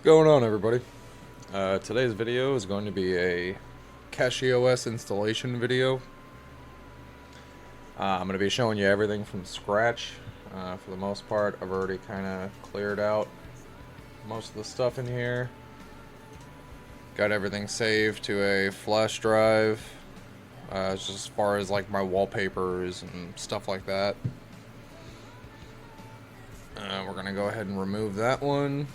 Going on, everybody? Today's video is going to be a CachyOS installation video. I'm going to be showing you everything from scratch. For the most part, I've already kind of cleared out most of the stuff in here. Got everything saved to a flash drive, just as far as like my wallpapers and stuff like that. We're going to go ahead and remove that one.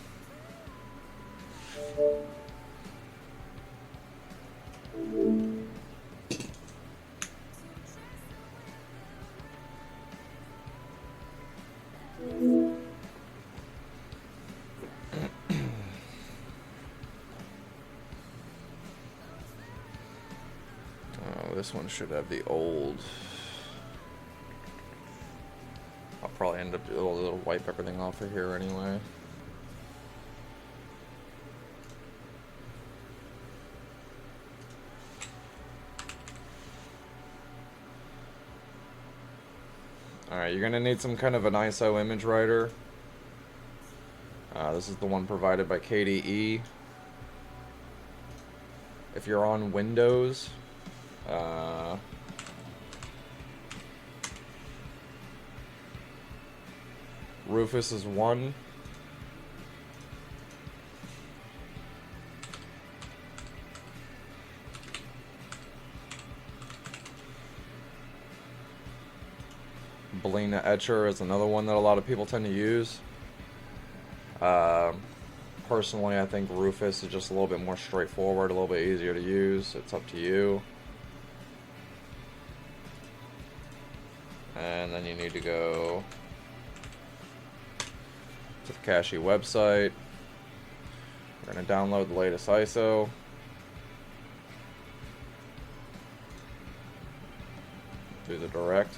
This one should have the old. I'll probably end up doing a little wipe everything off of here anyway. Alright, you're gonna need some kind of an ISO image writer. This is the one provided by KDE. If you're on Windows, Rufus is one. Belina Etcher is another one that a lot of people tend to use. Personally, I think Rufus is just a little bit more straightforward, a little bit easier to use. It's up to you. And then you need to go to the Cachy website. We're going to download the latest ISO. Do the direct.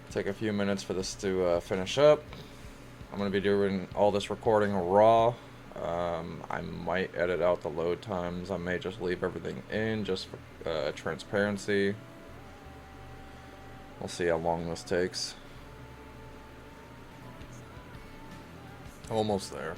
Take a few minutes for this to finish up. I'm going to be doing all this recording raw. I might edit out the load times. I may just leave everything in just for transparency. We'll see how long this takes. Almost there.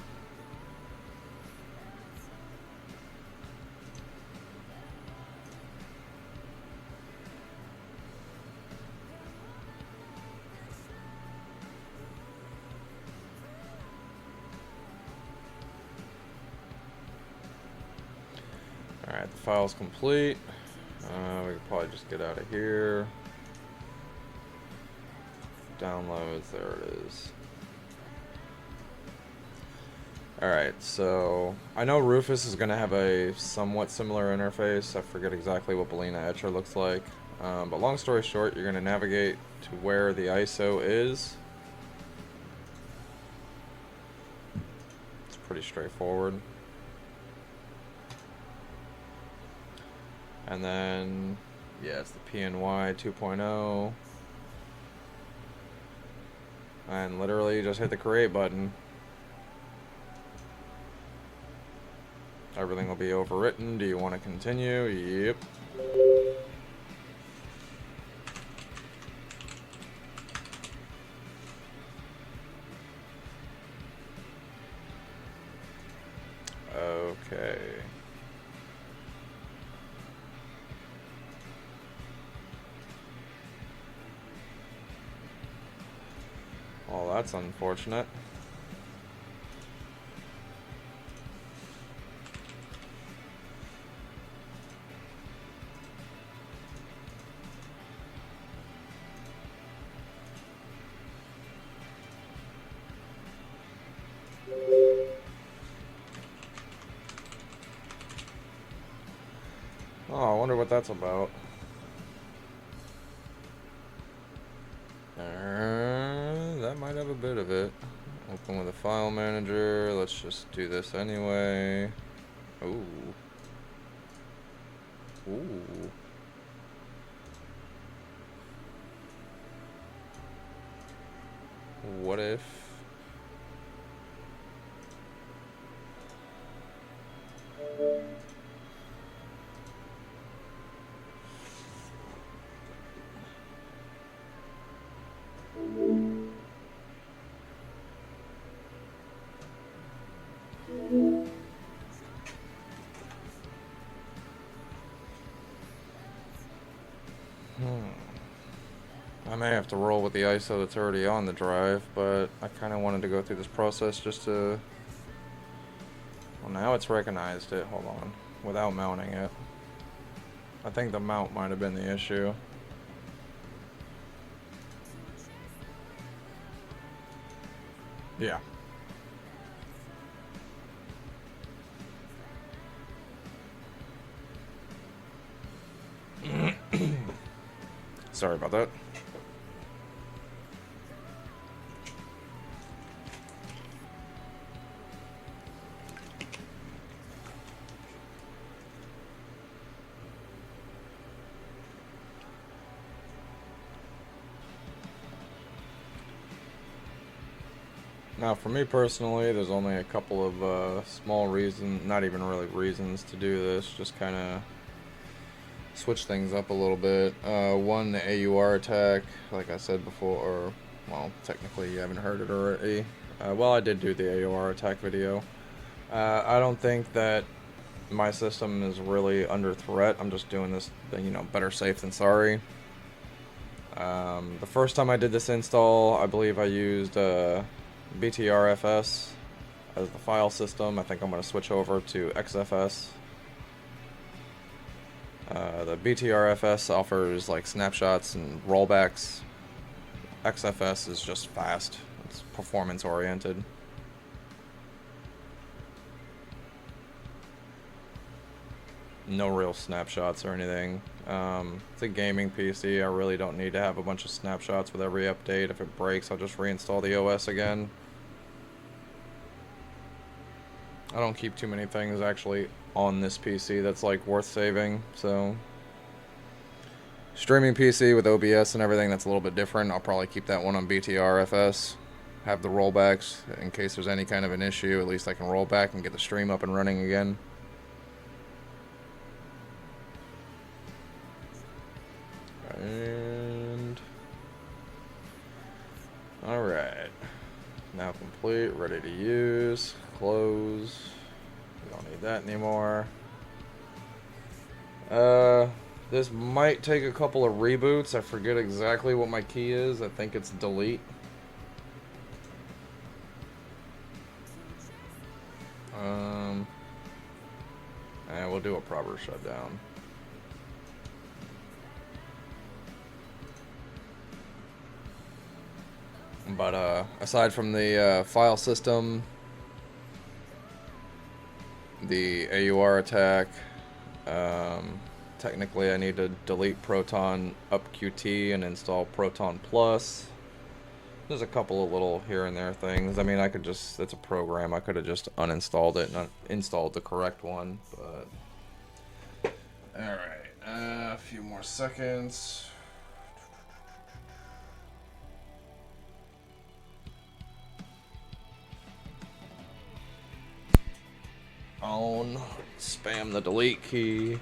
Alright, the file's complete. We could probably just get out of here. Downloads, there it is. Alright, so I know Rufus is going to have a somewhat similar interface. I forget exactly what Belina Etcher looks like. But long story short, you're going to navigate to where the ISO is. It's pretty straightforward. And then, yeah, it's the PNY 2.0. And literally just hit the create button. Everything will be overwritten. Do you want to continue? Yep. Okay. Well, that's unfortunate. Oh, I wonder what that's about. That might have a bit of it. Open with a file manager. Let's just do this anyway. Ooh. Ooh. What if... I may have to roll with the ISO that's already on the drive, but I kind of wanted to go through this process just to... Well, now it's recognized it. Hold on. Without mounting it. I think the mount might have been the issue. Yeah. Sorry about that. Now, for me personally, there's only a couple of small reasons, not even really reasons to do this, just kind of switch things up a little bit. One, the AUR attack, like I said before, or, well, technically you haven't heard it already. Well, I did do the AUR attack video. I don't think that my system is really under threat. I'm just doing this, you know, better safe than sorry. The first time I did this install, I believe I used BTRFS as the file system. I think I'm going to switch over to XFS. The BTRFS offers like snapshots and rollbacks. XFS is just fast. It's performance oriented. No real snapshots or anything. It's a gaming PC. I really don't need to have a bunch of snapshots with every update. If it breaks, I'll just reinstall the OS again. I don't keep too many things actually on this PC that's like worth saving, so streaming PC with OBS and everything, that's a little bit different. I'll probably keep that one on BTRFS, have the rollbacks in case there's any kind of an issue. At least I can roll back and get the stream up and running again. And alright, now complete, ready to use. Close. We don't need that anymore. This might take a couple of reboots. I forget exactly what my key is. I think it's delete. And we'll do a proper shutdown. But aside from the file system, the AUR attack, technically I need to delete Proton up QT and install Proton Plus. There's a couple of little here and there things. I mean, I could just, it's a program, I could have just uninstalled it and installed the correct one, but alright, a few more seconds. On, spam the delete key.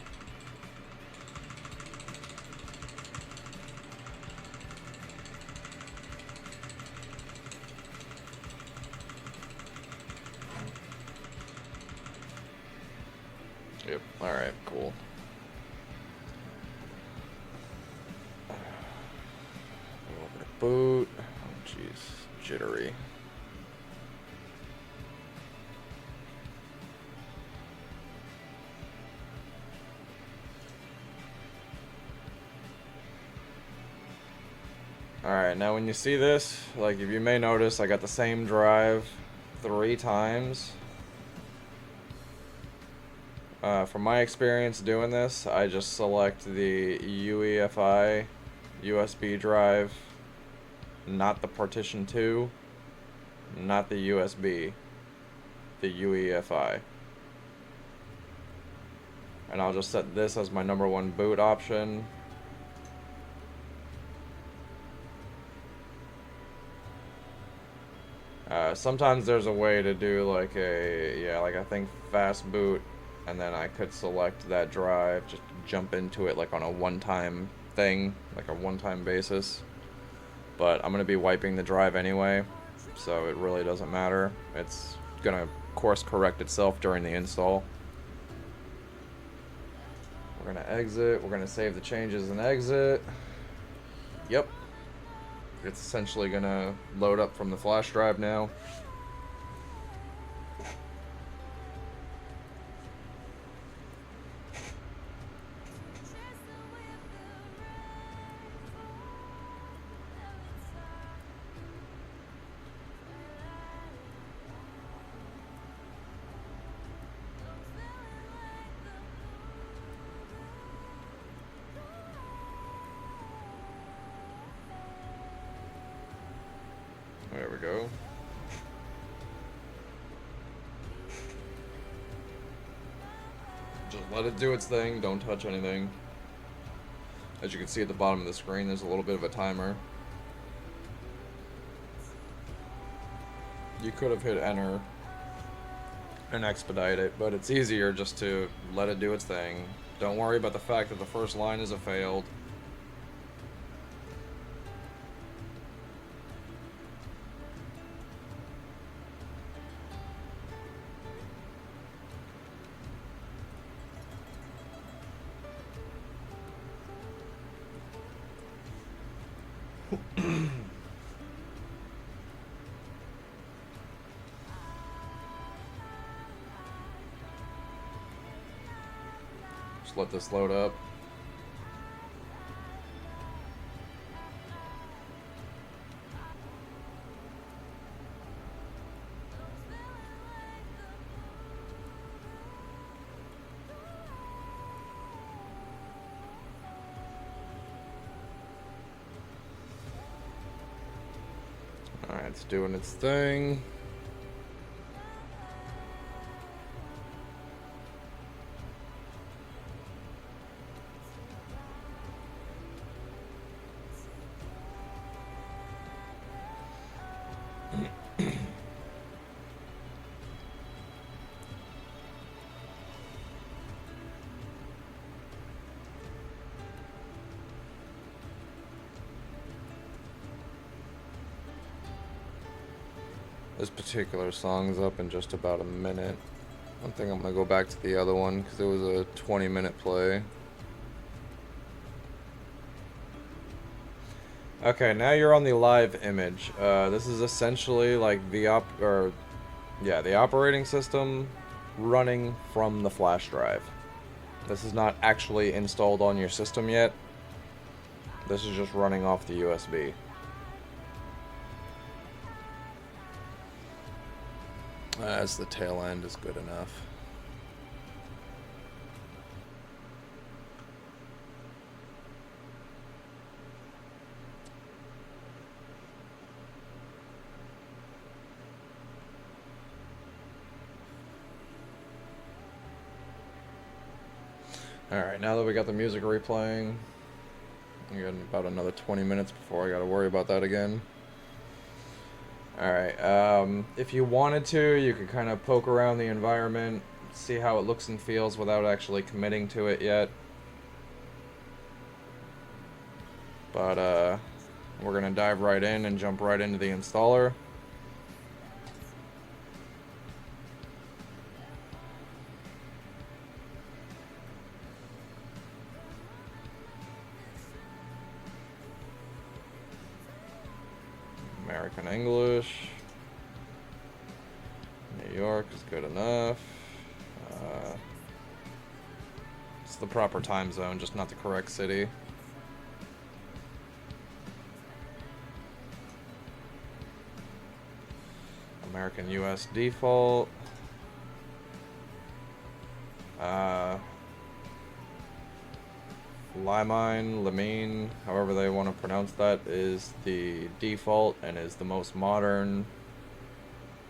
Yep, alright, cool. Over to boot. Oh jeez, jittery. Alright, now when you see this, like if you may notice, I got the same drive 3 times. From my experience doing this, I just select the UEFI USB drive, not the partition 2, not the USB, the UEFI. And I'll just set this as my #1 boot option. Sometimes there's a way to do like I think fast boot, and then I could select that drive, just jump into it like on a one-time thing, like a one-time basis. But I'm going to be wiping the drive anyway, so it really doesn't matter. It's going to course correct itself during the install. We're going to exit, we're going to save the changes and exit. Yep. It's essentially gonna load up from the flash drive now. There we go. Just let it do its thing, don't touch anything. As you can see at the bottom of the screen, there's a little bit of a timer. You could have hit enter and expedite it, but it's easier just to let it do its thing. Don't worry about the fact that the first line is a failed. Just let this load up. Alright, it's doing its thing. This particular song's up in just about a minute. I think I'm gonna go back to the other one because it was a 20-minute play. Okay, now you're on the live image. This is essentially like the operating system running from the flash drive. This is not actually installed on your system yet. This is just running off the USB. As the tail end is good enough. Alright, now that we got the music replaying, we got about another 20 minutes before I gotta worry about that again. Alright, if you wanted to, you could kind of poke around the environment, see how it looks and feels without actually committing to it yet. But, we're gonna dive right in and jump right into the installer. American English. New York is good enough. It's the proper time zone, just not the correct city. American US default. Limine, however they want to pronounce that, is the default and is the most modern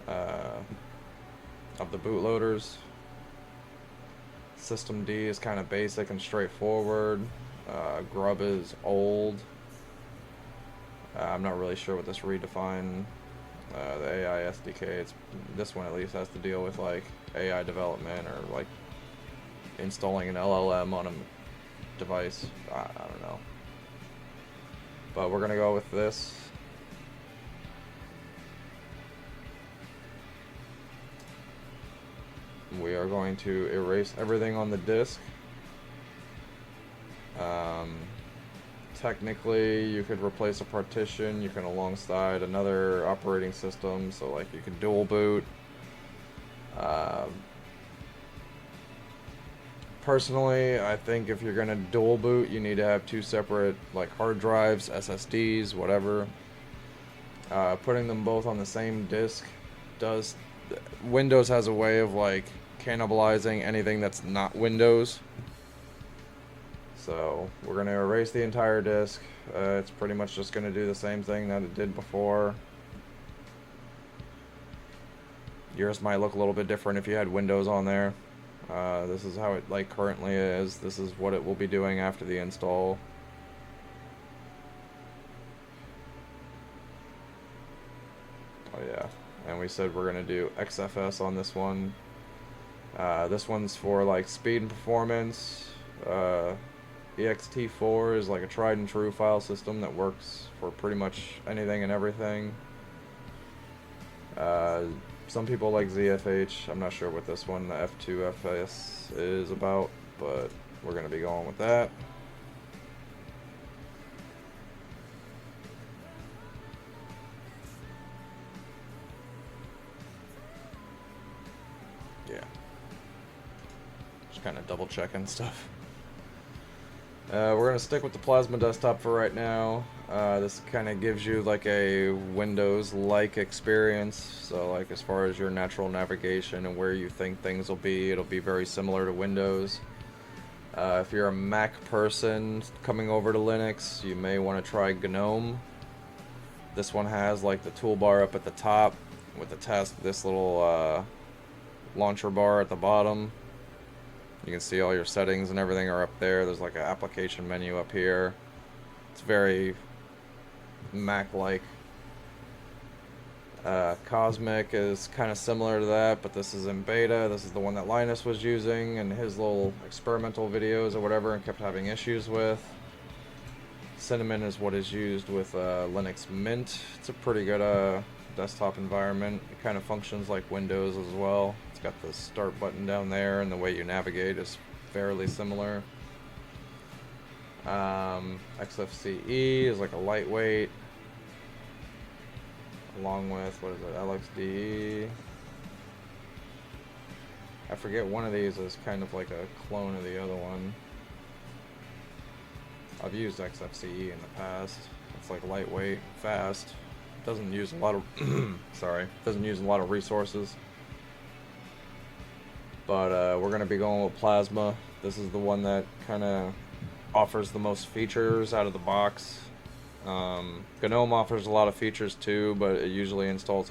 of the bootloaders. System D is kind of basic and straightforward. Grub is old. I'm not really sure what this redefine. The AI SDK, this one at least has to deal with like AI development or like installing an LLM on a device. I don't know. But we're gonna go with this. We are going to erase everything on the disk. technically you could replace a partition, you can alongside another operating system, so like you can dual boot. Personally, I think if you're gonna dual boot, you need to have two separate like hard drives, SSDs, whatever. Putting them both on the same disk does. Windows has a way of like cannibalizing anything that's not Windows. So we're going to erase the entire disk. It's pretty much just going to do the same thing that it did before. Yours might look a little bit different if you had Windows on there. This is how it like currently is. This is what it will be doing after the install. Oh yeah, and we said we're going to do XFS on this one. This one's for like speed and performance. ext4 is like a tried and true file system that works for pretty much anything and everything. Some people like ZFH. I'm not sure what this one, the F2FS, is about, but we're going to be going with that. Yeah. Just kind of double checking stuff. We're going to stick with the Plasma desktop for right now. This kind of gives you like a Windows-like experience. So like as far as your natural navigation and where you think things will be, it'll be very similar to Windows. If you're a Mac person coming over to Linux, you may want to try GNOME. This one has like the toolbar up at the top with this little launcher bar at the bottom. You can see all your settings and everything are up there. There's like an application menu up here. It's very Mac-like. Cosmic is kind of similar to that, but this is in beta. This is the one that Linus was using in his little experimental videos or whatever and kept having issues with. Cinnamon is what is used with Linux Mint. It's a pretty good desktop environment. It kind of functions like Windows as well. It's got the start button down there, and the way you navigate is fairly similar. XFCE is like a lightweight, along with, what is it, LXDE. I forget, one of these is kind of like a clone of the other one. I've used XFCE in the past. It's like lightweight, fast. Doesn't use a lot of doesn't use a lot of resources. But we're going to be going with Plasma. This is the one that kind of offers the most features out of the box. GNOME offers a lot of features too, but it usually involves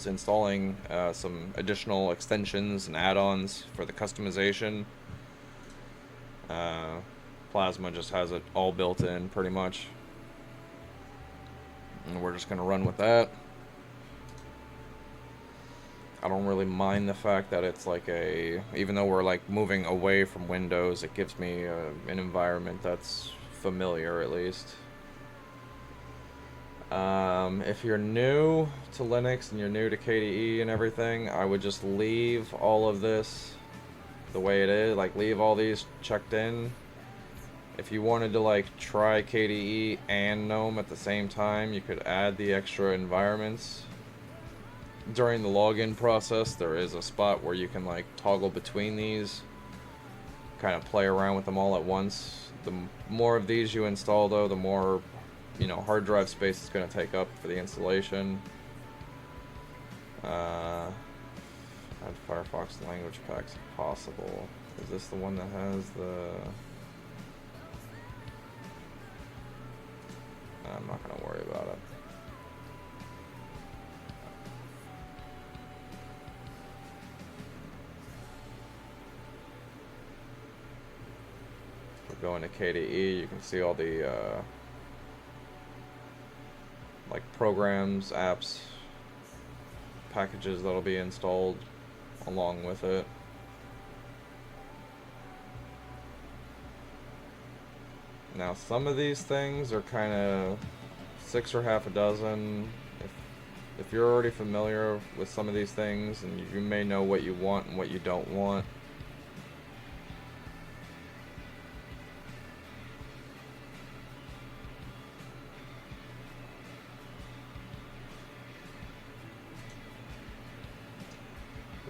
installing some additional extensions and add-ons for the customization. Plasma just has it all built in pretty much. And we're just going to run with that. I don't really mind the fact that it's like even though we're like moving away from Windows, it gives me an environment that's familiar at least. If you're new to Linux and you're new to KDE and everything, I would just leave all of this the way it is, like leave all these checked in. If you wanted to like try KDE and GNOME at the same time, you could add the extra environments. During the login process, there is a spot where you can like toggle between these, kind of play around with them all at once. The more of these you install though, the more, you know, hard drive space it's going to take up for the installation. Add Firefox language packs if possible. Is this the one that has the... I'm not going to worry about it. We're going to KDE, you can see all the like programs, apps, packages that'll be installed along with it. Now some of these things are kind of 6 or half a dozen. If you're already familiar with some of these things, and you may know what you want and what you don't want.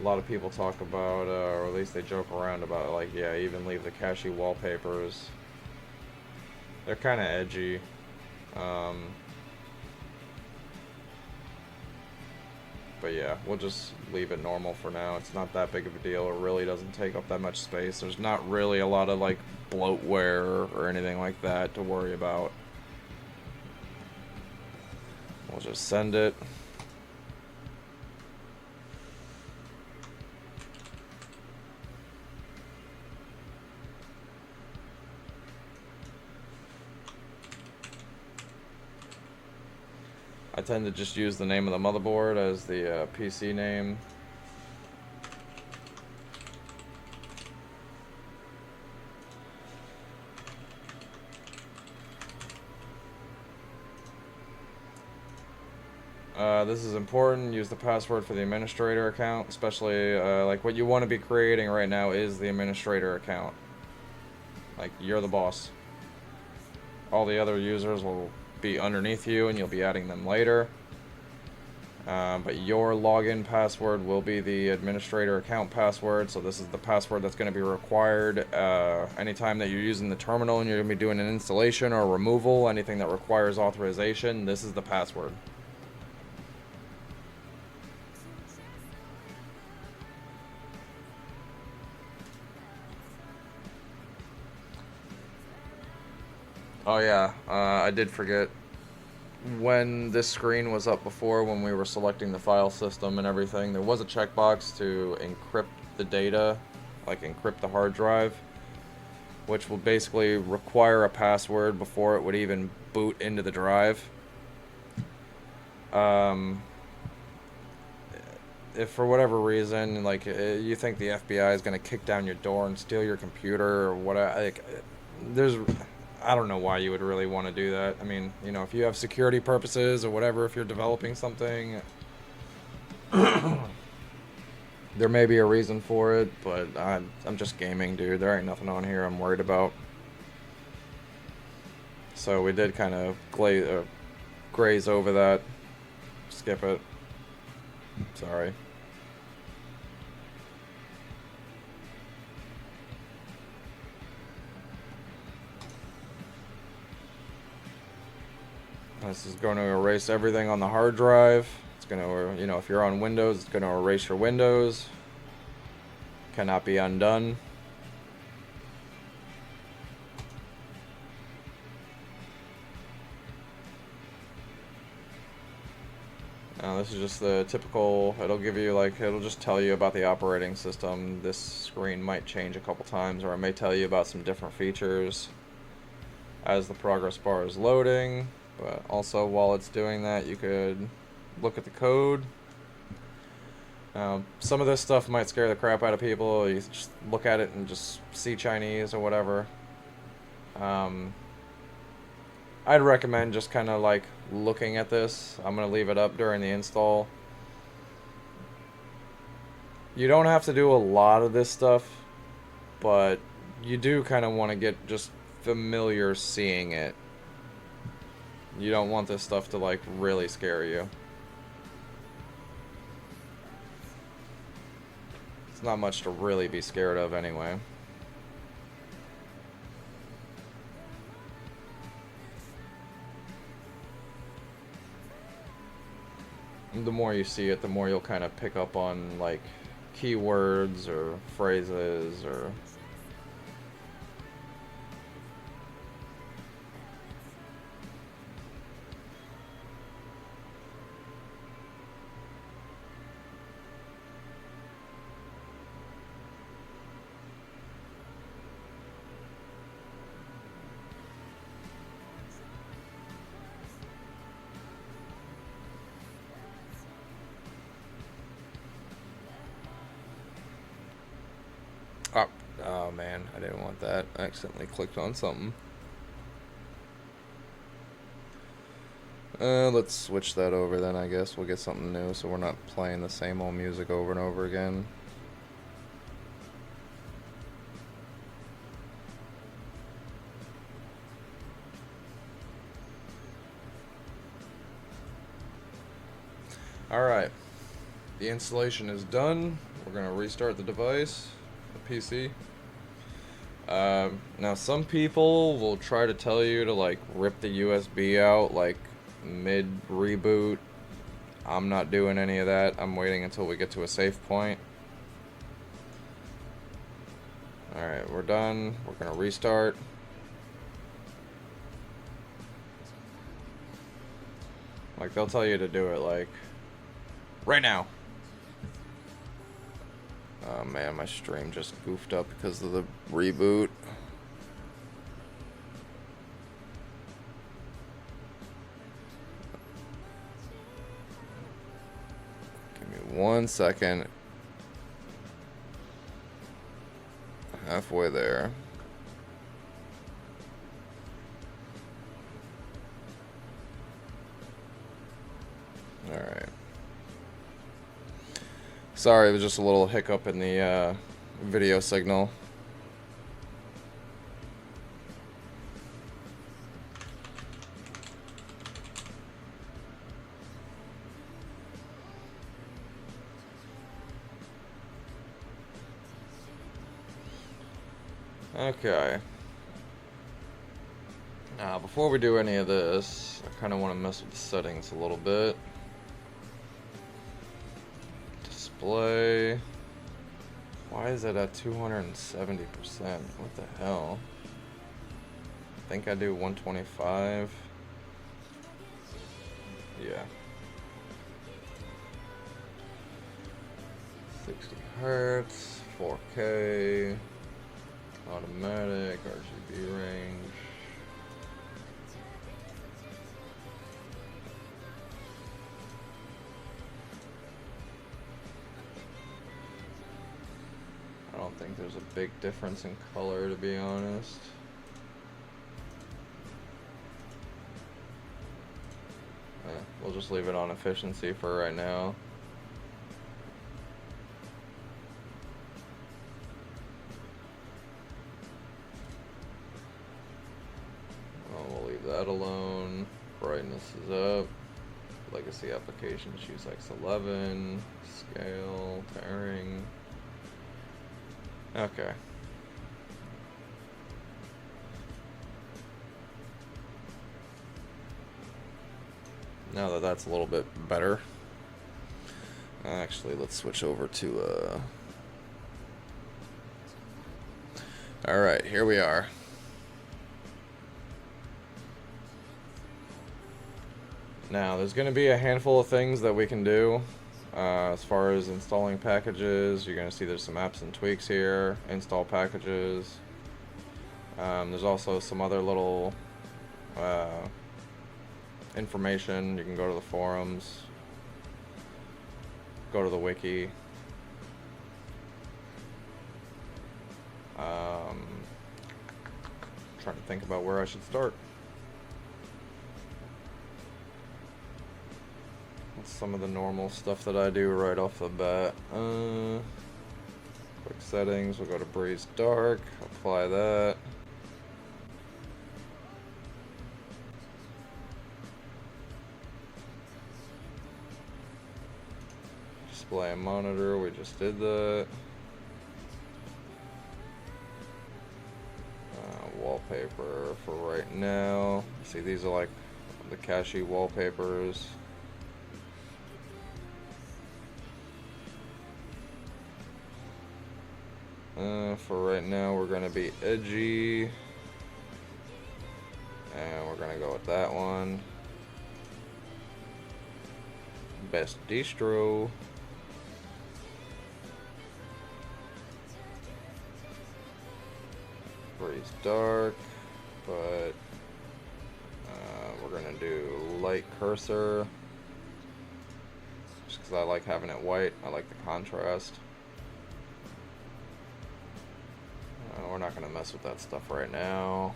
lot of people talk about, or at least they joke around about, like, yeah, even leave the Cachy wallpapers. They're kind of edgy. But yeah, we'll just leave it normal for now. It's not that big of a deal. It really doesn't take up that much space. There's not really a lot of, like, bloatware or anything like that to worry about. We'll just send it. I tend to just use the name of the motherboard as the PC name. This is important. Use the password for the administrator account, especially like what you want to be creating right now is the administrator account. Like, you're the boss. All the other users will be underneath you and you'll be adding them later. But your login password will be the administrator account password, so this is the password that's going to be required anytime that you're using the terminal and you're going to be doing an installation or removal, anything that requires authorization, this is the password. Oh yeah, I did forget. When this screen was up before, when we were selecting the file system and everything, there was a checkbox to encrypt the data, like encrypt the hard drive, which will basically require a password before it would even boot into the drive. If for whatever reason, like, you think the FBI is going to kick down your door and steal your computer or whatever, like, I don't know why you would really want to do that. I mean, you know, if you have security purposes or whatever, if you're developing something, there may be a reason for it, but I'm just gaming, dude. There ain't nothing on here I'm worried about. So we did kind of graze over that. Skip it. Sorry. This is going to erase everything on the hard drive. It's going to, you know, if you're on Windows, it's going to erase your Windows. Cannot be undone. Now this is just the typical, it'll give you, like, it'll just tell you about the operating system. This screen might change a couple times, or it may tell you about some different features as the progress bar is loading. But also, while it's doing that, you could look at the code. Some of this stuff might scare the crap out of people. You just look at it and just see Chinese or whatever. I'd recommend just kind of like looking at this. I'm going to leave it up during the install. You don't have to do a lot of this stuff, but you do kind of want to get just familiar seeing it. You don't want this stuff to, like, really scare you. It's not much to really be scared of anyway. The more you see it, the more you'll kind of pick up on, like, keywords or phrases or... Oh man, I didn't want that. I accidentally clicked on something. Let's switch that over then, I guess. We'll get something new so we're not playing the same old music over and over again. Alright. The installation is done. we're gonna restart the device, the PC. Now some people will try to tell you to like rip the USB out like mid reboot. I'm not doing any of that. I'm waiting until we get to a safe point. Alright, we're done. We're gonna restart. Like, they'll tell you to do it, like, right now. Oh man, my stream just goofed up because of the reboot. Give me 1 second. Halfway there. Alright. Sorry, it was just a little hiccup in the video signal. Okay. Now, before we do any of this, I kind of want to mess with the settings a little bit. Display. Why is it at 270%? What the hell? I think I do 125. Yeah. 60 hertz, 4K, automatic, RGB range. I don't think there's a big difference in color, to be honest. We'll just leave it on efficiency for right now. We'll leave that alone. Brightness is up. Legacy applications use X11. Scale, tearing. Okay. Now that that's a little bit better, actually, let's switch over to, alright, here we are. Now, there's going to be a handful of things that we can do. As far as installing packages, you're going to see there's some apps and tweaks here. Install packages. There's also some other little information. You can go to the forums, go to the wiki. Trying to think about where I should start. Some of the normal stuff that I do right off the bat. Quick settings, we'll go to Breeze Dark, apply that. Display and monitor, we just did that. Wallpaper for right now. See, these are like the Cachy wallpapers. For right now, we're going to be edgy, and we're going to go with that one. Best distro. Breeze Dark, but we're going to do light cursor, just because I like having it white. I like the contrast. We're not going to mess with that stuff right now.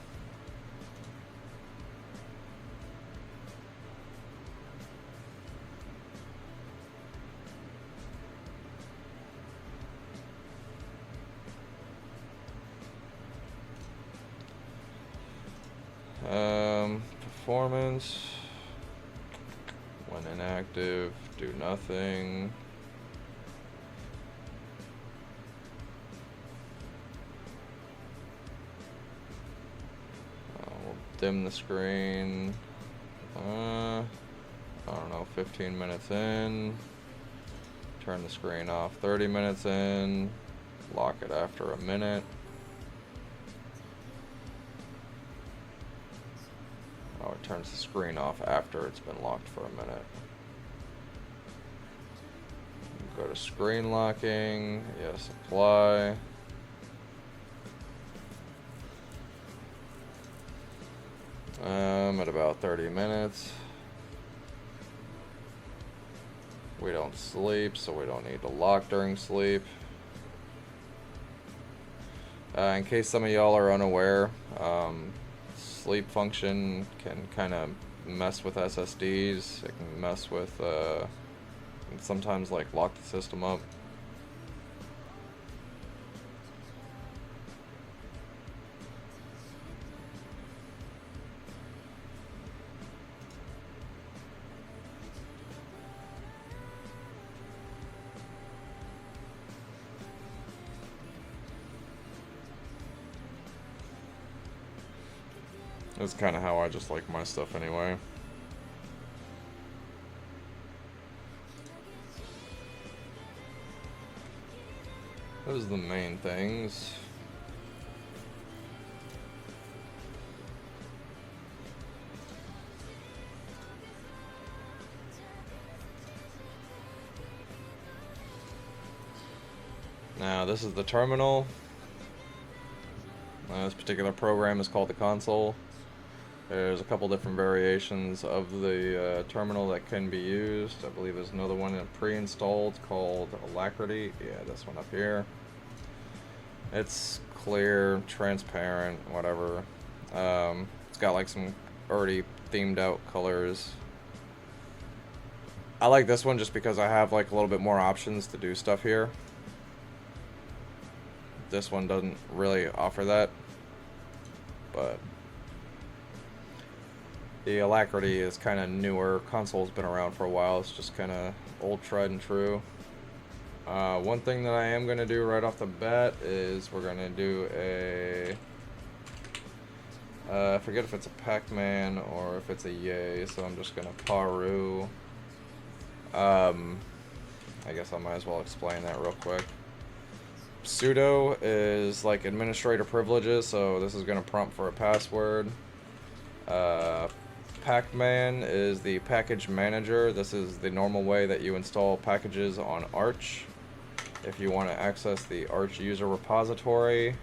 Performance. When inactive, do nothing. dim the screen. I don't know, 15 minutes in. Turn the screen off 30 minutes in. Lock it after a minute. Oh, it turns the screen off after it's been locked for a minute. Go to screen locking. Yes, apply. At about 30 minutes. We don't sleep, so we don't need to lock during sleep. In case some of y'all are unaware, sleep function can kind of mess with SSDs. It can mess with, and sometimes like lock the system up. That's kind of how I just like my stuff anyway. Those are the main things. Now this is the terminal. This particular program is called the console. There's a couple different variations of the terminal that can be used. I believe there's another one pre-installed called Alacrity. Yeah, this one up here. It's clear, transparent, whatever. It's got like some already themed out colors. I like this one just because I have like a little bit more options to do stuff here. This one doesn't really offer that, but the Alacrity is kind of newer. Console's been around for a while. It's just kind of old, tried and true. One thing that I am going to do right off the bat is we're going to do a... I forget if it's a Pac-Man or if it's a Yay, so I'm just going to Paru. I guess I might as well explain that real quick. Sudo is like administrator privileges, so this is going to prompt for a password. Pac-Man is the package manager. This is the normal way that you install packages on Arch. If you want to access the Arch user repository,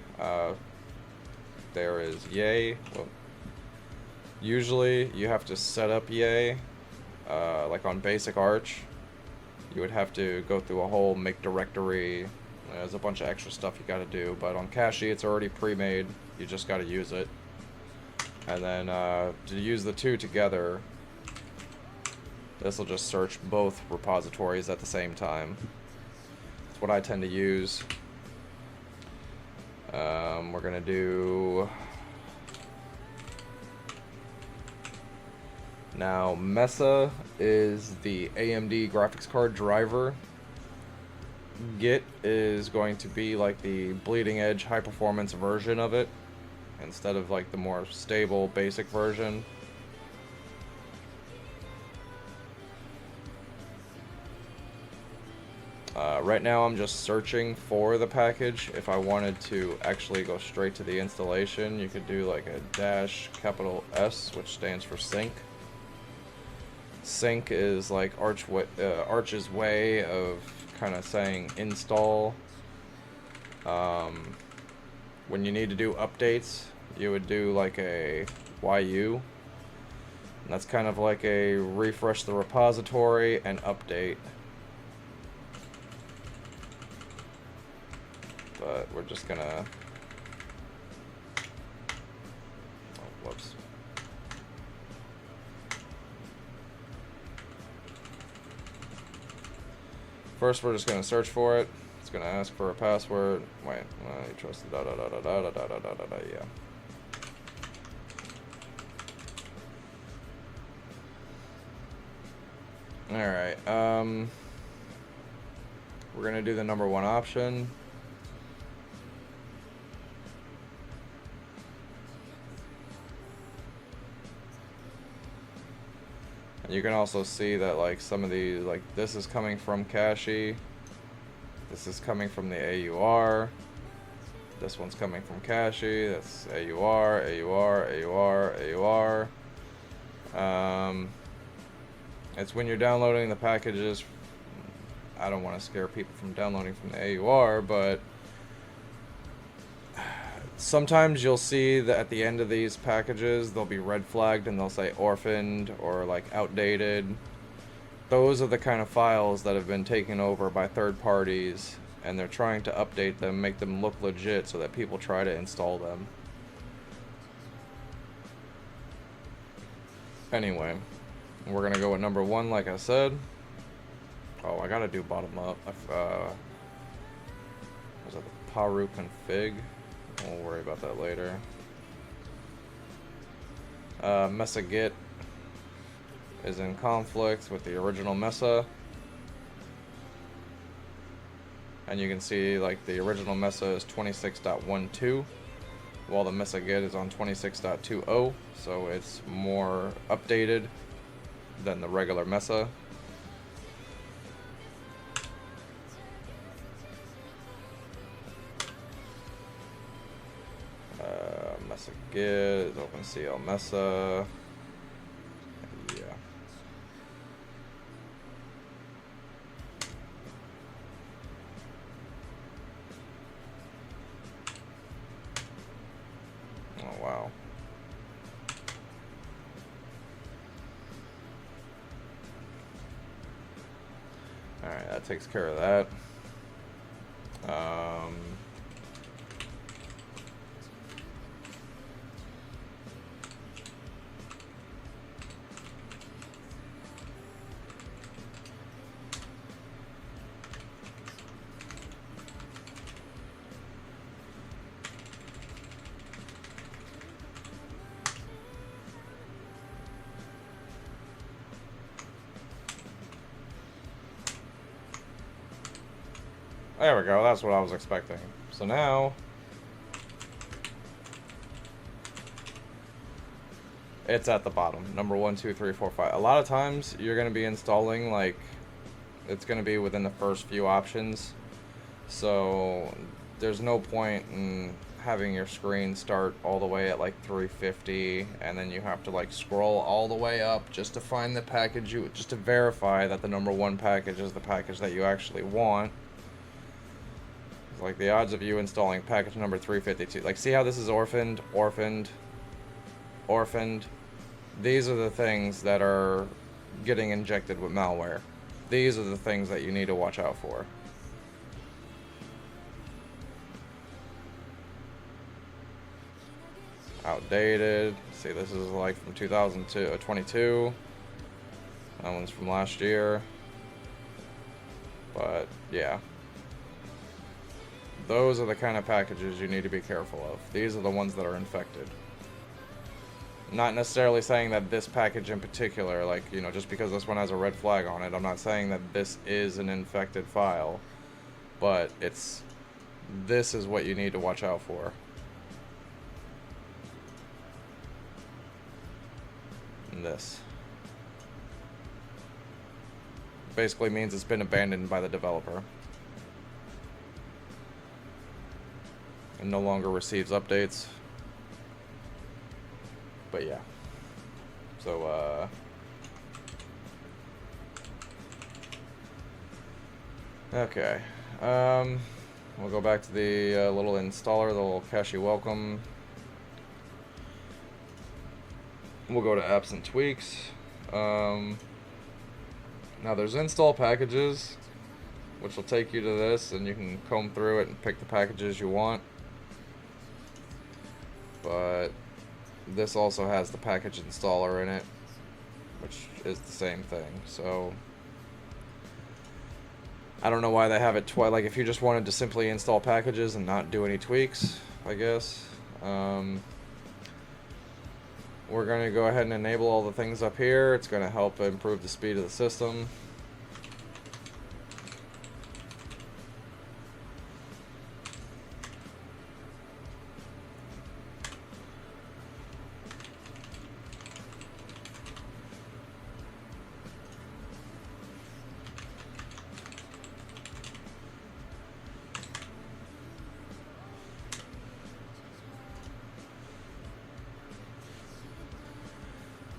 there is Yay. Well, usually you have to set up Yay, like on basic Arch. You would have to go through a whole make directory. There's a bunch of extra stuff you got to do, but on Cachy it's already pre-made. You just got to use it. And then to use the two together, this will just search both repositories at the same time. That's what I tend to use. We're gonna do now. Mesa is the AMD graphics card driver. Git is going to be like the bleeding edge high performance version of it, instead of like the more stable basic version. Right now I'm just searching for the package. If I wanted to actually go straight to the installation, you could do like a -S, which stands for sync. Sync is like Arch's way of kind of saying install. When you need to do updates, you would do like a YU, and that's kind of like a refresh the repository and update. But we're just gonna, oh, whoops. First, we're just gonna search for it. It's gonna ask for a password. Wait, you trust the yeah. Alright, we're gonna do the number one option. And you can also see that like some of these, like this is coming from Cachy, this is coming from the AUR, this one's coming from Cachy, that's AUR, AUR, AUR, AUR. It's when you're downloading the packages, I don't want to scare people from downloading from the AUR, but sometimes you'll see that at the end of these packages, they'll be red flagged and they'll say orphaned or like outdated. Those are the kind of files that have been taken over by third parties, and they're trying to update them, make them look legit so that people try to install them. Anyway, we're gonna go with number 1 like I said. Oh, I gotta do bottom up. Was that the Paru config? We'll worry about that later. Mesa Git is in conflict with the original Mesa. And you can see like the original Mesa is 26.12, while the Mesa Git is on 26.20, so it's more updated than the regular Mesa. Mesa Git is OpenCL Mesa. Yeah. Oh wow. Alright, that takes care of that. There we go, that's what I was expecting. So now, it's at the bottom, number 1, 2, 3, 4, 5. A lot of times, you're going to be installing, like, it's going to be within the first few options. So, there's no point in having your screen start all the way at, like, 350, and then you have to, like, scroll all the way up just to find the package just to verify that the number 1 package is the package that you actually want. Like the odds of you installing package number 352. Like, see how this is orphaned, orphaned, orphaned? These are the things that are getting injected with malware. These are the things that you need to watch out for. Outdated. See, this is like from 2022. That one's from last year. But, yeah. Those are the kind of packages you need to be careful of. These are the ones that are infected. Not necessarily saying that this package in particular, like, you know, just because this one has a red flag on it, I'm not saying that this is an infected file, but this is what you need to watch out for. And this basically means it's been abandoned by the developer and no longer receives updates. But yeah, so okay, we'll go back to the little installer, the little Cachy welcome. We'll go to apps and tweaks. Now there's install packages, which will take you to this, and you can comb through it and pick the packages you want. But this also has the package installer in it, which is the same thing. So I don't know why they have it twice. Like, if you just wanted to simply install packages and not do any tweaks, I guess. We're going to go ahead and enable all the things up here. It's going to help improve the speed of the system.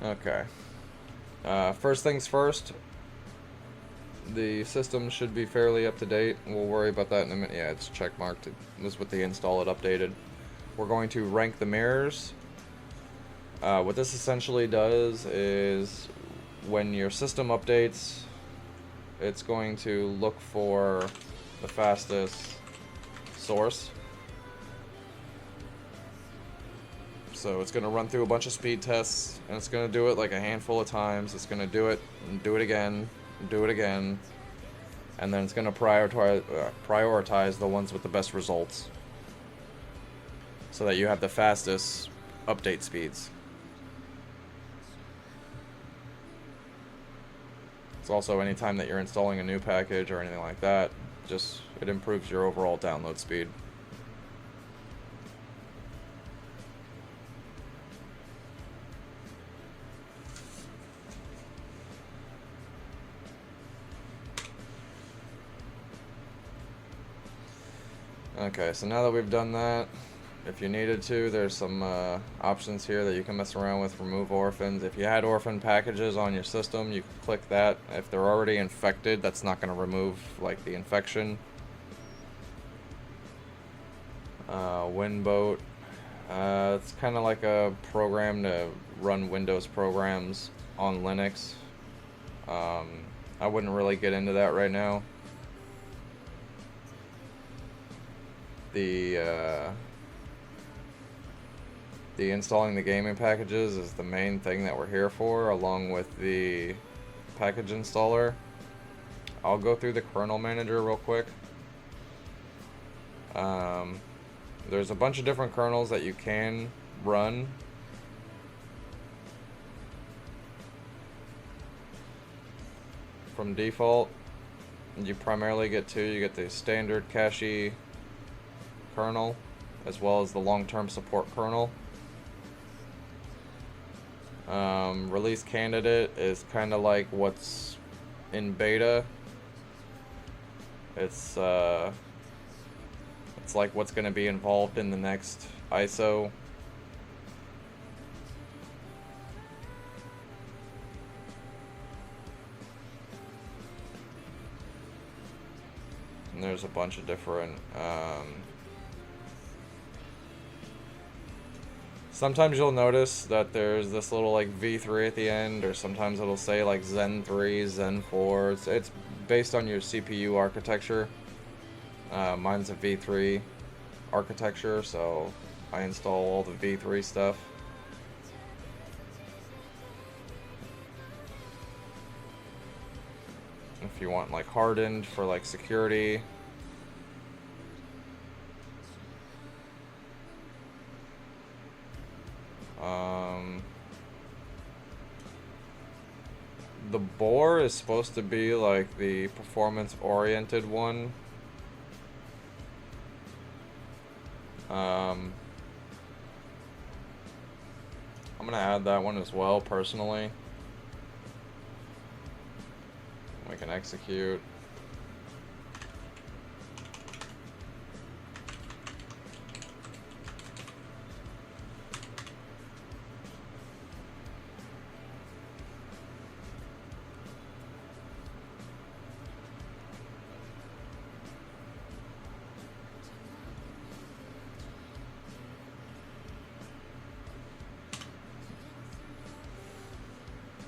Okay. First things first, the system should be fairly up to date. We'll worry about that in a minute. Yeah, it's checkmarked. It was with the install, it updated. We're going to rank the mirrors. What this essentially does is when your system updates, it's going to look for the fastest source. So it's going to run through a bunch of speed tests, and it's going to do it like a handful of times. It's going to do it, and do it again, and do it again, and then it's going to prioritize the ones with the best results, so that you have the fastest update speeds. It's also anytime that you're installing a new package or anything like that, just it improves your overall download speed. Okay, so now that we've done that, if you needed to, there's some options here that you can mess around with. Remove orphans. If you had orphan packages on your system, you can click that. If they're already infected, that's not going to remove like the infection. Winboat. It's kind of like a program to run Windows programs on Linux. I wouldn't really get into that right now. The installing the gaming packages is the main thing that we're here for, along with the package installer. I'll go through the kernel manager real quick. There's a bunch of different kernels that you can run. From default, you primarily get two. You get the standard Cachy kernel, as well as the long-term support kernel. Release candidate is kind of like what's in beta. It's like what's going to be involved in the next ISO. And there's a bunch of different sometimes you'll notice that there's this little like V3 at the end, or sometimes it'll say like Zen 3, Zen 4. It's based on your CPU architecture. Mine's a V3 architecture, so I install all the V3 stuff. If you want like hardened for like security. The bore is supposed to be like the performance-oriented one. I'm gonna add that one as well, personally. We can execute.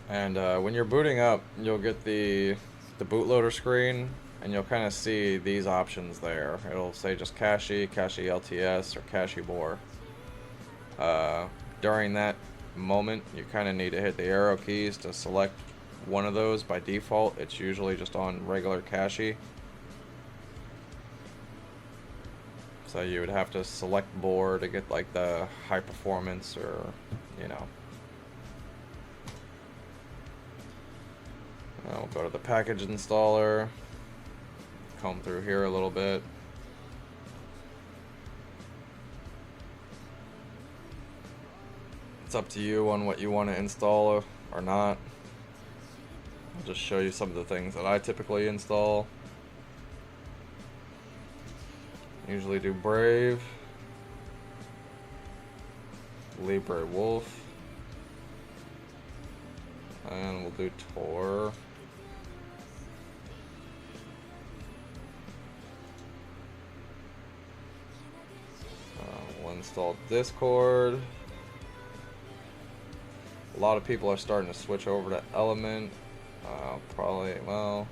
And when you're booting up, you'll get the bootloader screen, and you'll kind of see these options there. It'll say just Cachy, Cachy LTS, or Cachy bore. During that moment, you kind of need to hit the arrow keys to select one of those. By default, it's usually just on regular Cachy. So you would have to select bore to get like the high performance, or, you know. We'll go to the package installer, comb through here a little bit. It's up to you on what you want to install or not. I'll just show you some of the things that I typically install. Usually do Brave, Libre Wolf, And we'll do Tor. We'll install Discord. A lot of people are starting to switch over to Element. Probably, well,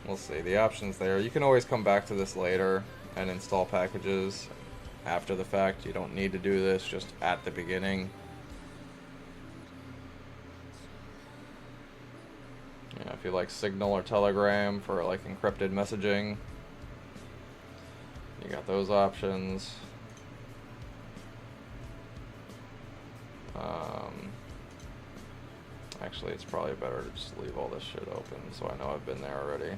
we'll see. The options there. You can always come back to this later and install packages after the fact. You don't need to do this just at the beginning. You know, if you like Signal or Telegram for like encrypted messaging, you got those options. Actually, it's probably better to just leave all this shit open so I know I've been there already.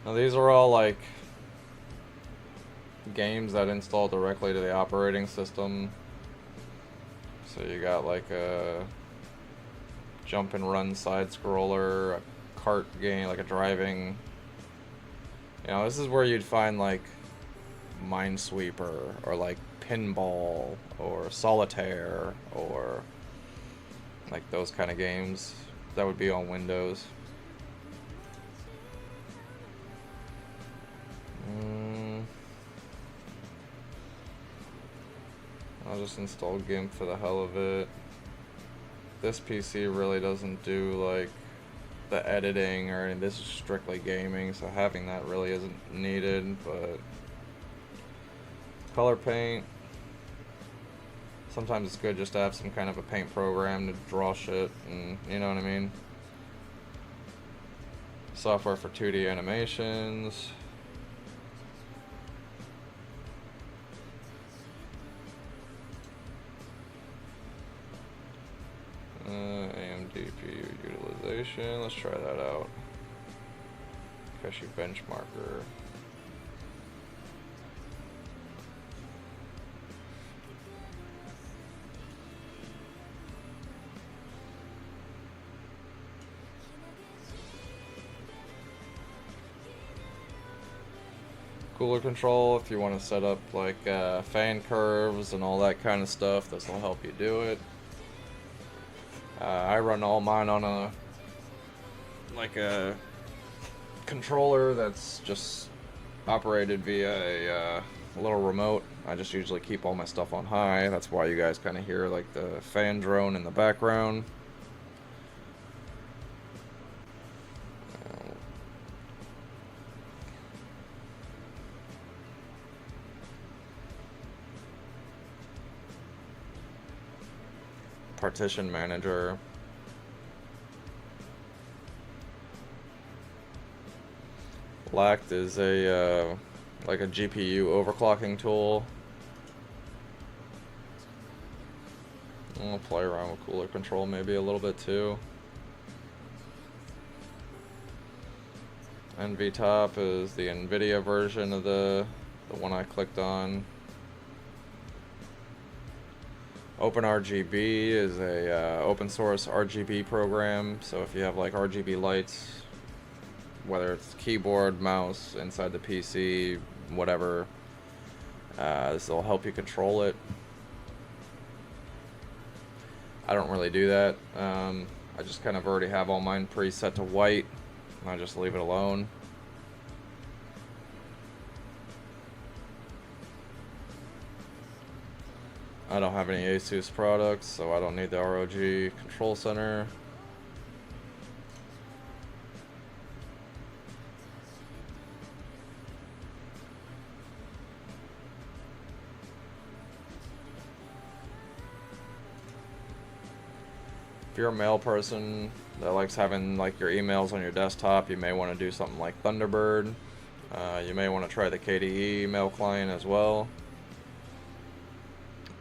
Now these are all like games that install directly to the operating system. So you got like a jump and run side scroller, a kart game, like a driving. You know, this is where you'd find like Minesweeper or like Pinball or Solitaire or like those kind of games that would be on Windows. I'll just install GIMP for the hell of it. This PC really doesn't do like the editing or anything. This is strictly gaming, so having that really isn't needed, but color paint. Sometimes it's good just to have some kind of a paint program to draw shit, and you know what I mean? Software for 2D animations. AMD GPU utilization. Let's try that out. Cachy benchmarker. Cooler control, if you want to set up like fan curves and all that kind of stuff, this will help you do it. I run all mine on a controller that's just operated via a little remote. I just usually keep all my stuff on high. That's why you guys kind of hear like the fan drone in the background. Partition manager. Lact is a like a GPU overclocking tool. I'll play around with cooler control maybe a little bit too. NVTop is the NVIDIA version of the one I clicked on. OpenRGB is a open source RGB program, so if you have like RGB lights, whether it's keyboard, mouse, inside the PC, whatever, this will help you control it. I don't really do that. I just kind of already have all mine preset to white, and I just leave it alone. I don't have any Asus products, so I don't need the ROG Control Center. If you're a mail person that likes having like your emails on your desktop, you may want to do something like Thunderbird. You may want to try the KDE mail client as well.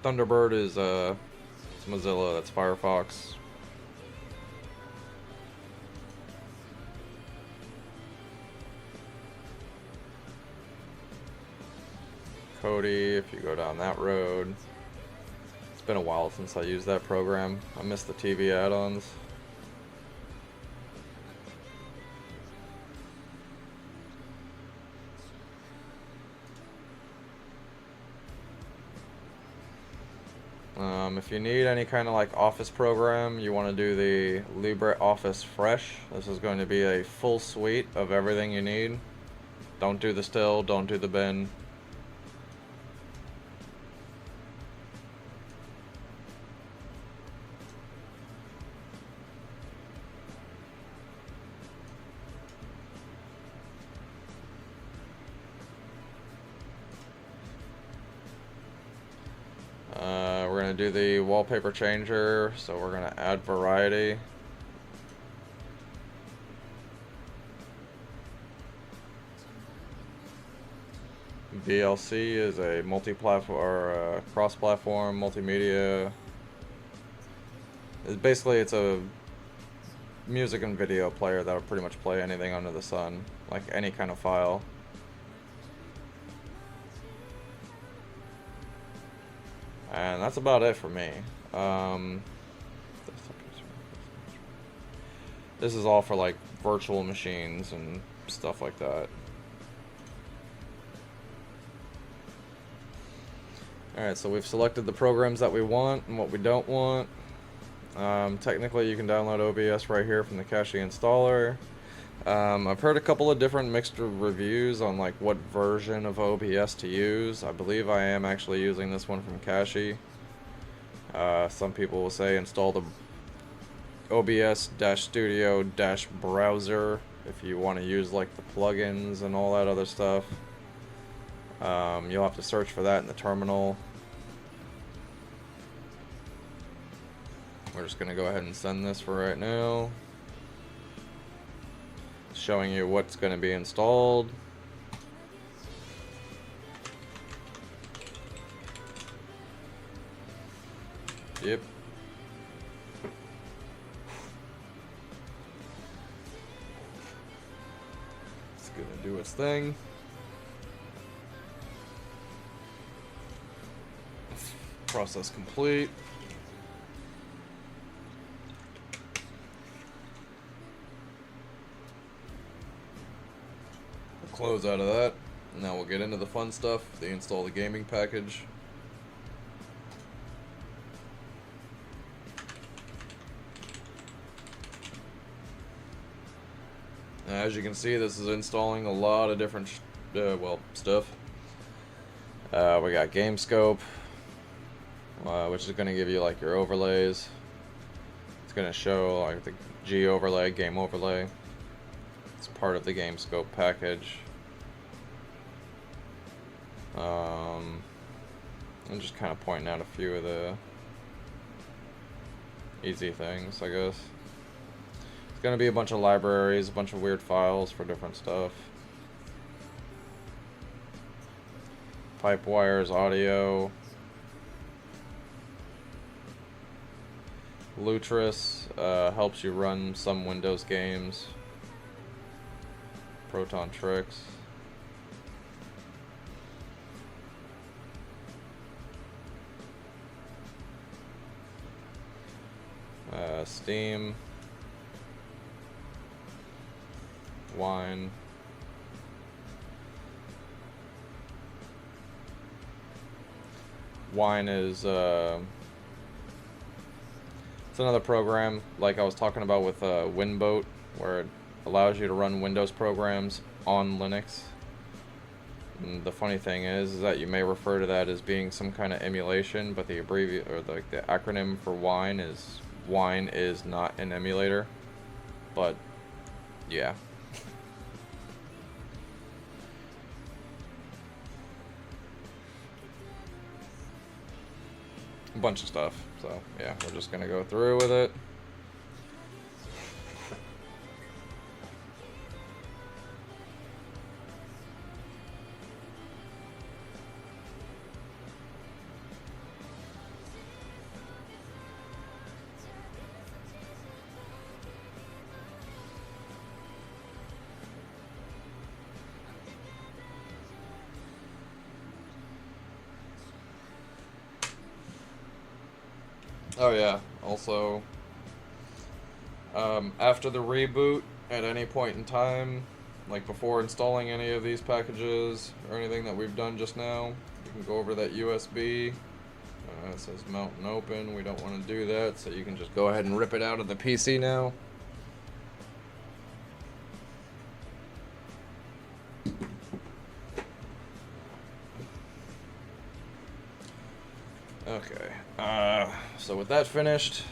Thunderbird is it's Mozilla, that's Firefox. Kodi, if you go down that road. been a while since I used that program. I miss the TV add-ons. If you need any kind of like office program, you want to do the LibreOffice Fresh. This is going to be a full suite of everything you need. Don't do the still, don't do the bin. We're going to do the wallpaper changer, so we're going to add variety. VLC is a multi-platform or cross-platform multimedia. It's a music and video player that'll pretty much play anything under the sun, like any kind of file. And that's about it for me. This is all for like virtual machines and stuff like that. Alright, so we've selected the programs that we want and what we don't want. Technically you can download OBS right here from the Cachy installer. I've heard a couple of different mixed reviews on like what version of OBS to use. I believe I am actually using this one from Cachy. Some people will say install the OBS-Studio-browser if you want to use like the plugins and all that other stuff. You'll have to search for that in the terminal. We're just going to go ahead and send this for right now. Showing you what's going to be installed. Yep. It's going to do its thing. Process complete. Close out of that. Now we'll get into the fun stuff. They install the gaming package. As you can see, this is installing a lot of different stuff. We got Game Scope, which is going to give you like your overlays. It's going to show like the G overlay, game overlay. It's part of the Game Scope package. I'm just kind of pointing out a few of the easy things, I guess. It's going to be a bunch of libraries, a bunch of weird files for different stuff. Pipe wires, audio. Lutris helps you run some Windows games. Proton tricks. Steam. Wine. Wine is it's another program like I was talking about with Winboat, where it allows you to run Windows programs on Linux. And the funny thing is that you may refer to that as being some kind of emulation, but the the acronym for Wine is not an emulator. But yeah. A bunch of stuff. So yeah, we're just gonna go through with it. Oh yeah, also, after the reboot, at any point in time, like before installing any of these packages or anything that we've done just now, you can go over that USB. It says mount and open. We don't want to do that, so you can just go ahead and rip it out of the PC now. Okay, so with that finished,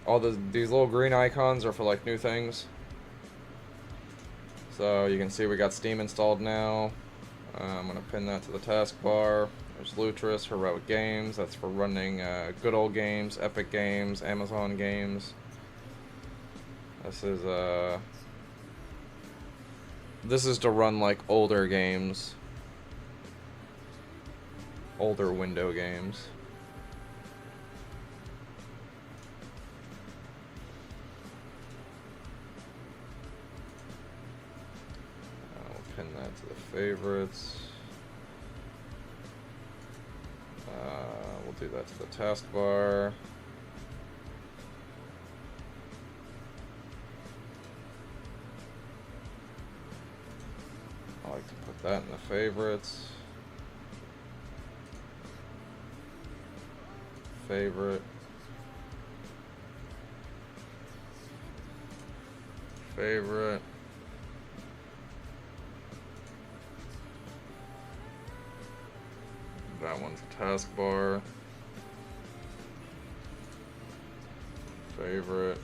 all these little green icons are for like new things. So you can see we got Steam installed now. I'm going to pin that to the taskbar. There's Lutris, Heroic Games. That's for running good old games, Epic Games, Amazon games. This is to run like older games, older window games. I'll pin that to the favorites. We'll do that to the taskbar. I like to put that in the favorites. Favorite. Favorite. That one's a taskbar. Favorite.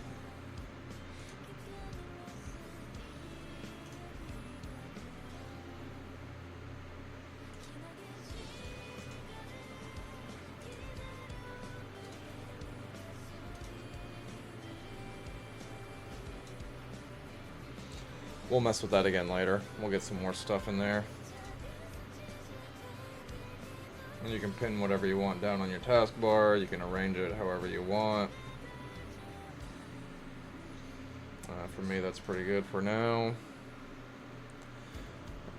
We'll mess with that again later. We'll get some more stuff in there. And you can pin whatever you want down on your taskbar. You can arrange it however you want. For me, that's pretty good for now.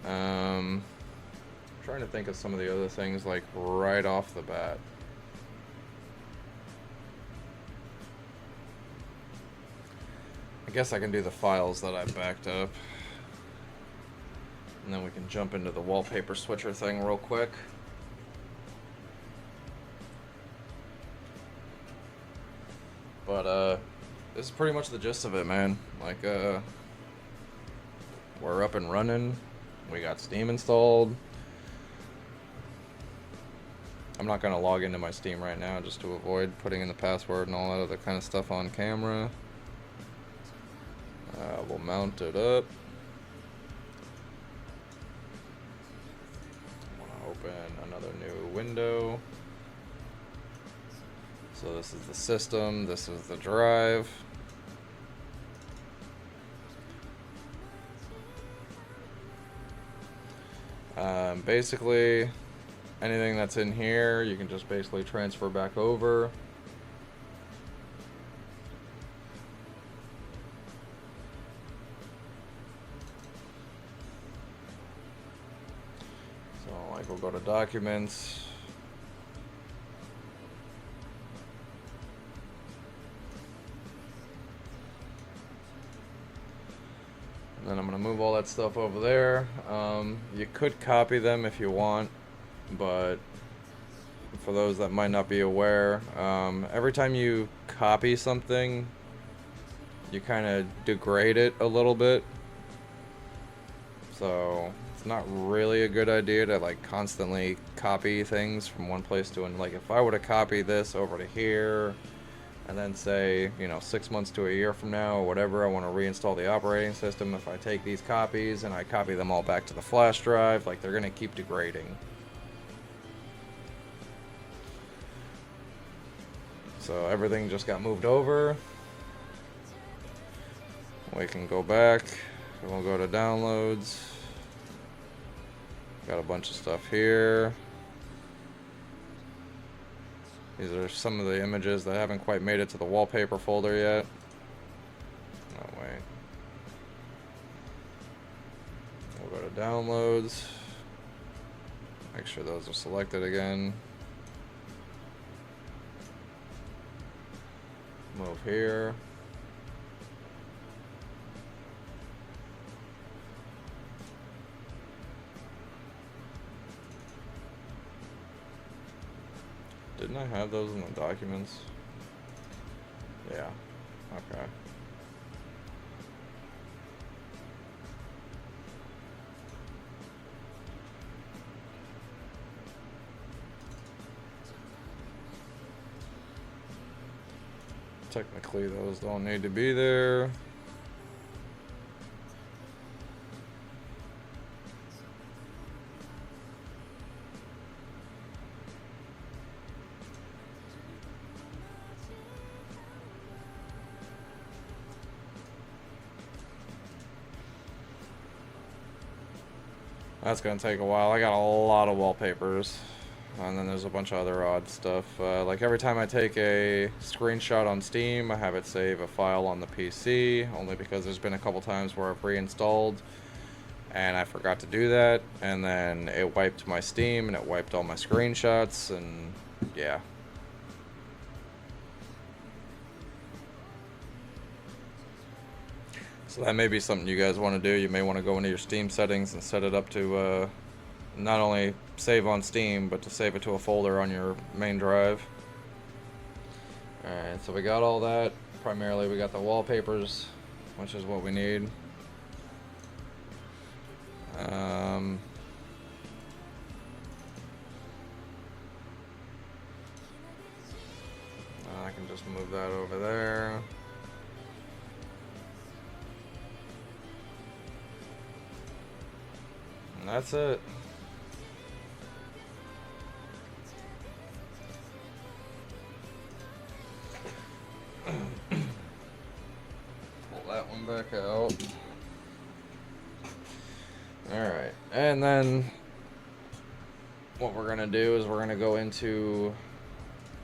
Trying to think of some of the other things like right off the bat. I guess I can do the files that I backed up. And then we can jump into the wallpaper switcher thing real quick. But, this is pretty much the gist of it, man. Like, we're up and running. We got Steam installed. I'm not going to log into my Steam right now just to avoid putting in the password and all that other kind of stuff on camera. We'll mount it up. I want to open another new window. So this is the system, this is the drive. Basically, anything that's in here, you can just basically transfer back over. So, like, we'll go to Documents. And then I'm going to move all that stuff over there. You could copy them if you want, but for those that might not be aware, every time you copy something, you kind of degrade it a little bit. So it's not really a good idea to like constantly copy things from one place to another. Like if I were to copy this over to here, and then say, you know, 6 months to a year from now or whatever, I want to reinstall the operating system. If I take these copies and I copy them all back to the flash drive, like they're going to keep degrading. So everything just got moved over. We can go back. We'll go to downloads. Got a bunch of stuff here. These are some of the images that haven't quite made it to the wallpaper folder yet. No way. We'll go to downloads. Make sure those are selected again. move here. Didn't I have those in the documents? Yeah. Okay. Technically, those don't need to be there. That's gonna take a while. I got a lot of wallpapers. And then there's a bunch of other odd stuff. Like every time I take a screenshot on Steam, I have it save a file on the PC, only because there's been a couple times where I've reinstalled and I forgot to do that, and then it wiped my Steam and it wiped all my screenshots, and yeah. So that may be something you guys want to do. You may want to go into your Steam settings and set it up to not only save on Steam, but to save it to a folder on your main drive. Alright, so we got all that. Primarily we got the wallpapers, which is what we need. I can just move that over there. And that's it. Pull that one back out. Alright, and then what we're gonna do is we're gonna go into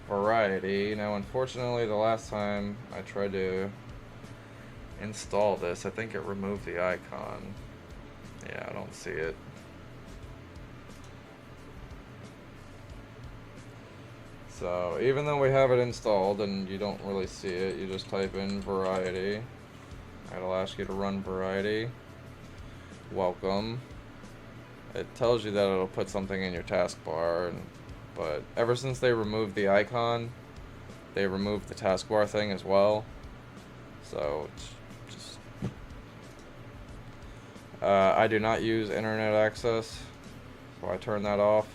variety. Now, unfortunately, the last time I tried to install this, I think it removed the icon. Yeah, I don't see it. So even though we have it installed and you don't really see it, you just type in variety. It'll ask you to run variety. Welcome. It tells you that it'll put something in your taskbar, but ever since they removed the icon, they removed the taskbar thing as well. So it's just I do not use internet access, so I turn that off.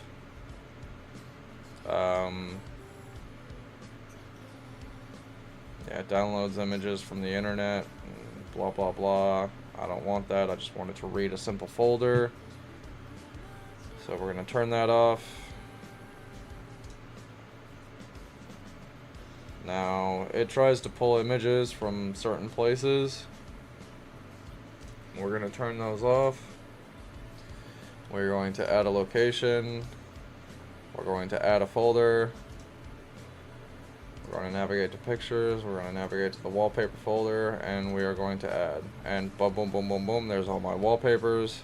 Yeah, it downloads images from the internet, blah blah blah. I don't want that. I just want it to read a simple folder. So we're going to turn that off. Now, it tries to pull images from certain places. We're going to turn those off. We're going to add a location. We're going to add a folder. We're going to navigate to pictures. We're going to navigate to the wallpaper folder, and we are going to add. And boom, boom, boom, boom, boom. There's all my wallpapers.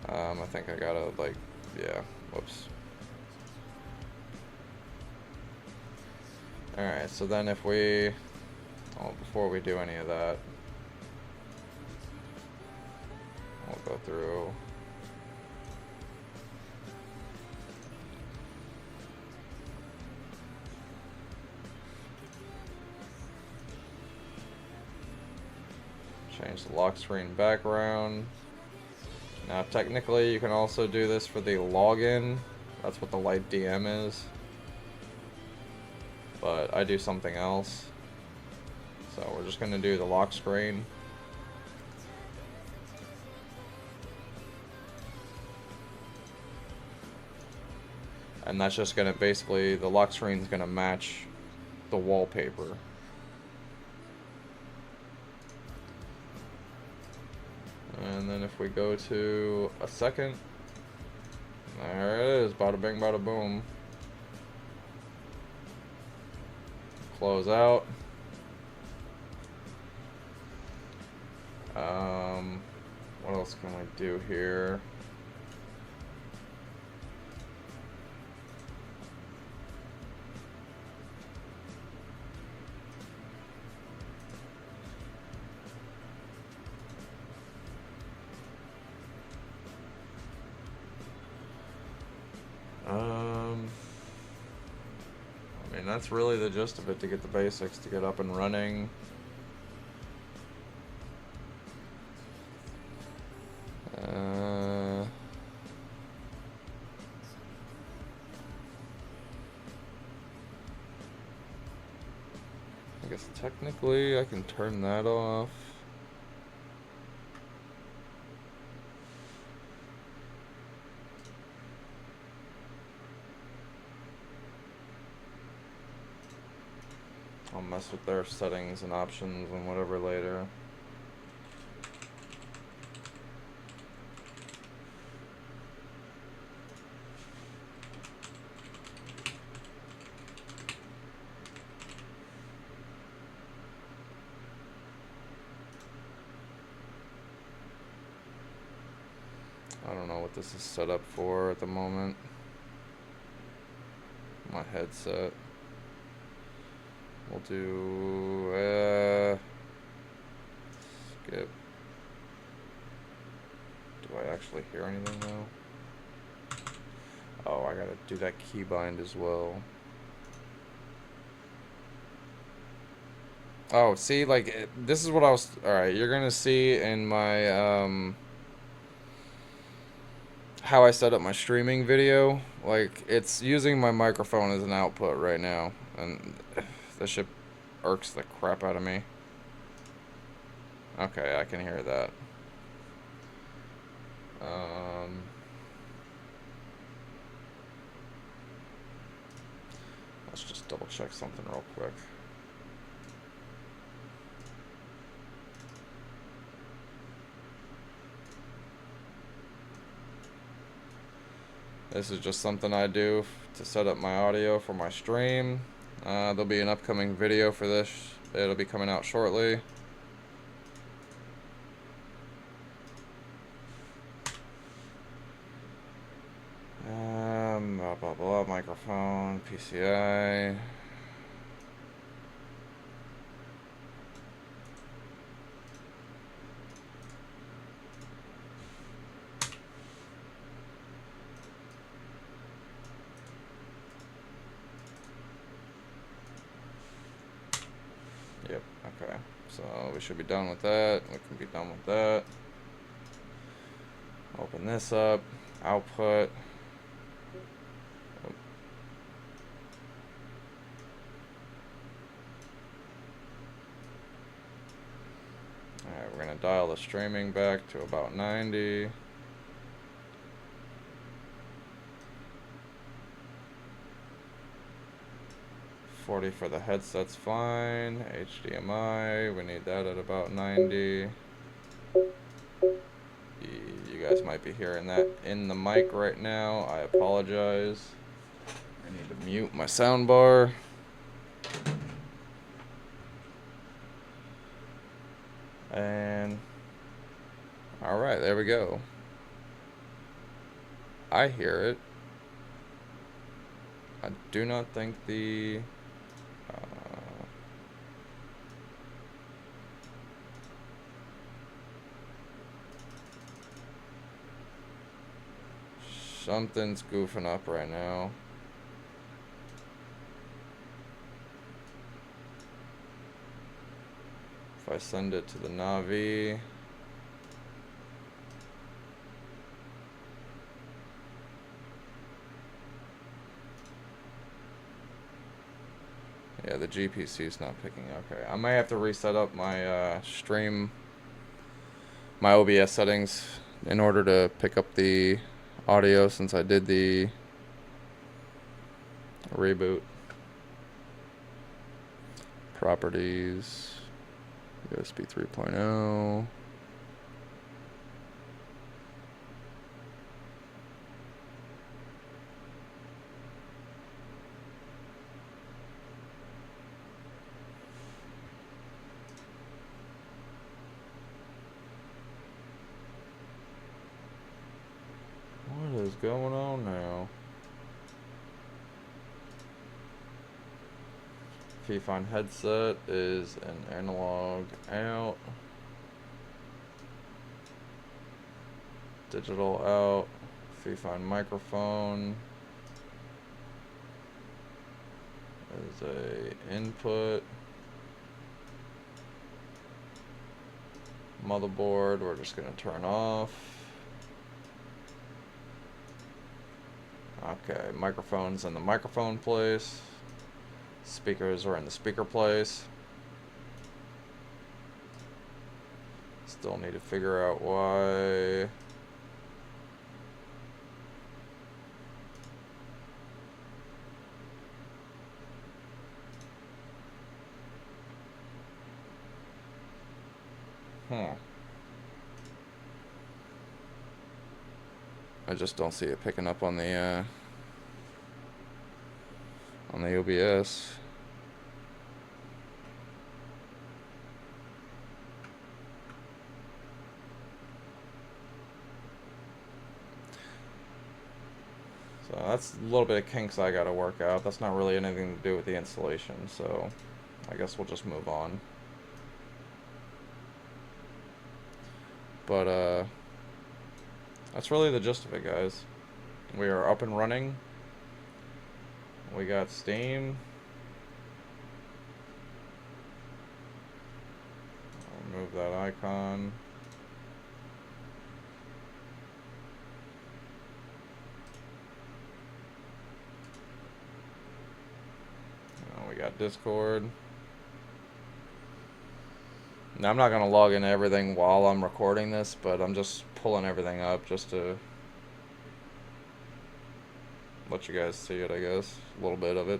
I think I gotta, like, yeah, whoops. Alright, so then if we, before we do any of that, we'll go through. Change the lock screen background. Now, technically, you can also do this for the login. That's what the light DM is. But I do something else. So we're just going to do the lock screen. And that's just going to basically, the lock screen is going to match the wallpaper. And then if we go to a second, there it is, bada bing, bada boom. Close out. What else can we do here? I mean, that's really the gist of it, to get the basics, to get up and running. I guess technically I can turn that off. I'll mess with their settings and options and whatever later. I don't know what this is set up for at the moment. My headset. We'll do skip. Do I actually hear anything though? Oh, I gotta do that keybind as well. Oh, see, like, this is what I was... Alright, you're gonna see in my, how I set up my streaming video. Like, it's using my microphone as an output right now. And this shit irks the crap out of me. Okay, I can hear that. Let's just double check something real quick. This is just something I do to set up my audio for my stream. There'll be an upcoming video for this. It'll be coming out shortly. Blah, blah, blah, microphone, PCI. Yep, okay. So we should be done with that. We can be done with that. Open this up. Output. Alright, we're going to dial the streaming back to about 90. $40 for the headset's fine. HDMI, we need that at about 90. You guys might be hearing that in the mic right now. I apologize. I need to mute my soundbar. And alright, there we go. I hear it. I do not think the something's goofing up right now. If I send it to the Navi, yeah, the GPC is not picking. Okay, I might have to reset up my stream, my OBS settings in order to pick up the audio, since I did the reboot. Properties, USB 3.0. What is going on now? Fifine headset is an analog out. Digital out. Fifine microphone is is a input. Motherboard, we're just going to turn off. Okay, microphones in the microphone place. Speakers are in the speaker place. Still need to figure out why. I just don't see it picking up on the OBS. So that's a little bit of kinks I gotta work out. That's not really anything to do with the installation, so I guess we'll just move on. But that's really the gist of it, guys. We are up and running. We got Steam. I'll remove that icon. We got Discord. Now, I'm not going to log into everything while I'm recording this, but I'm just pulling everything up just to let you guys see it, I guess. A little bit of it.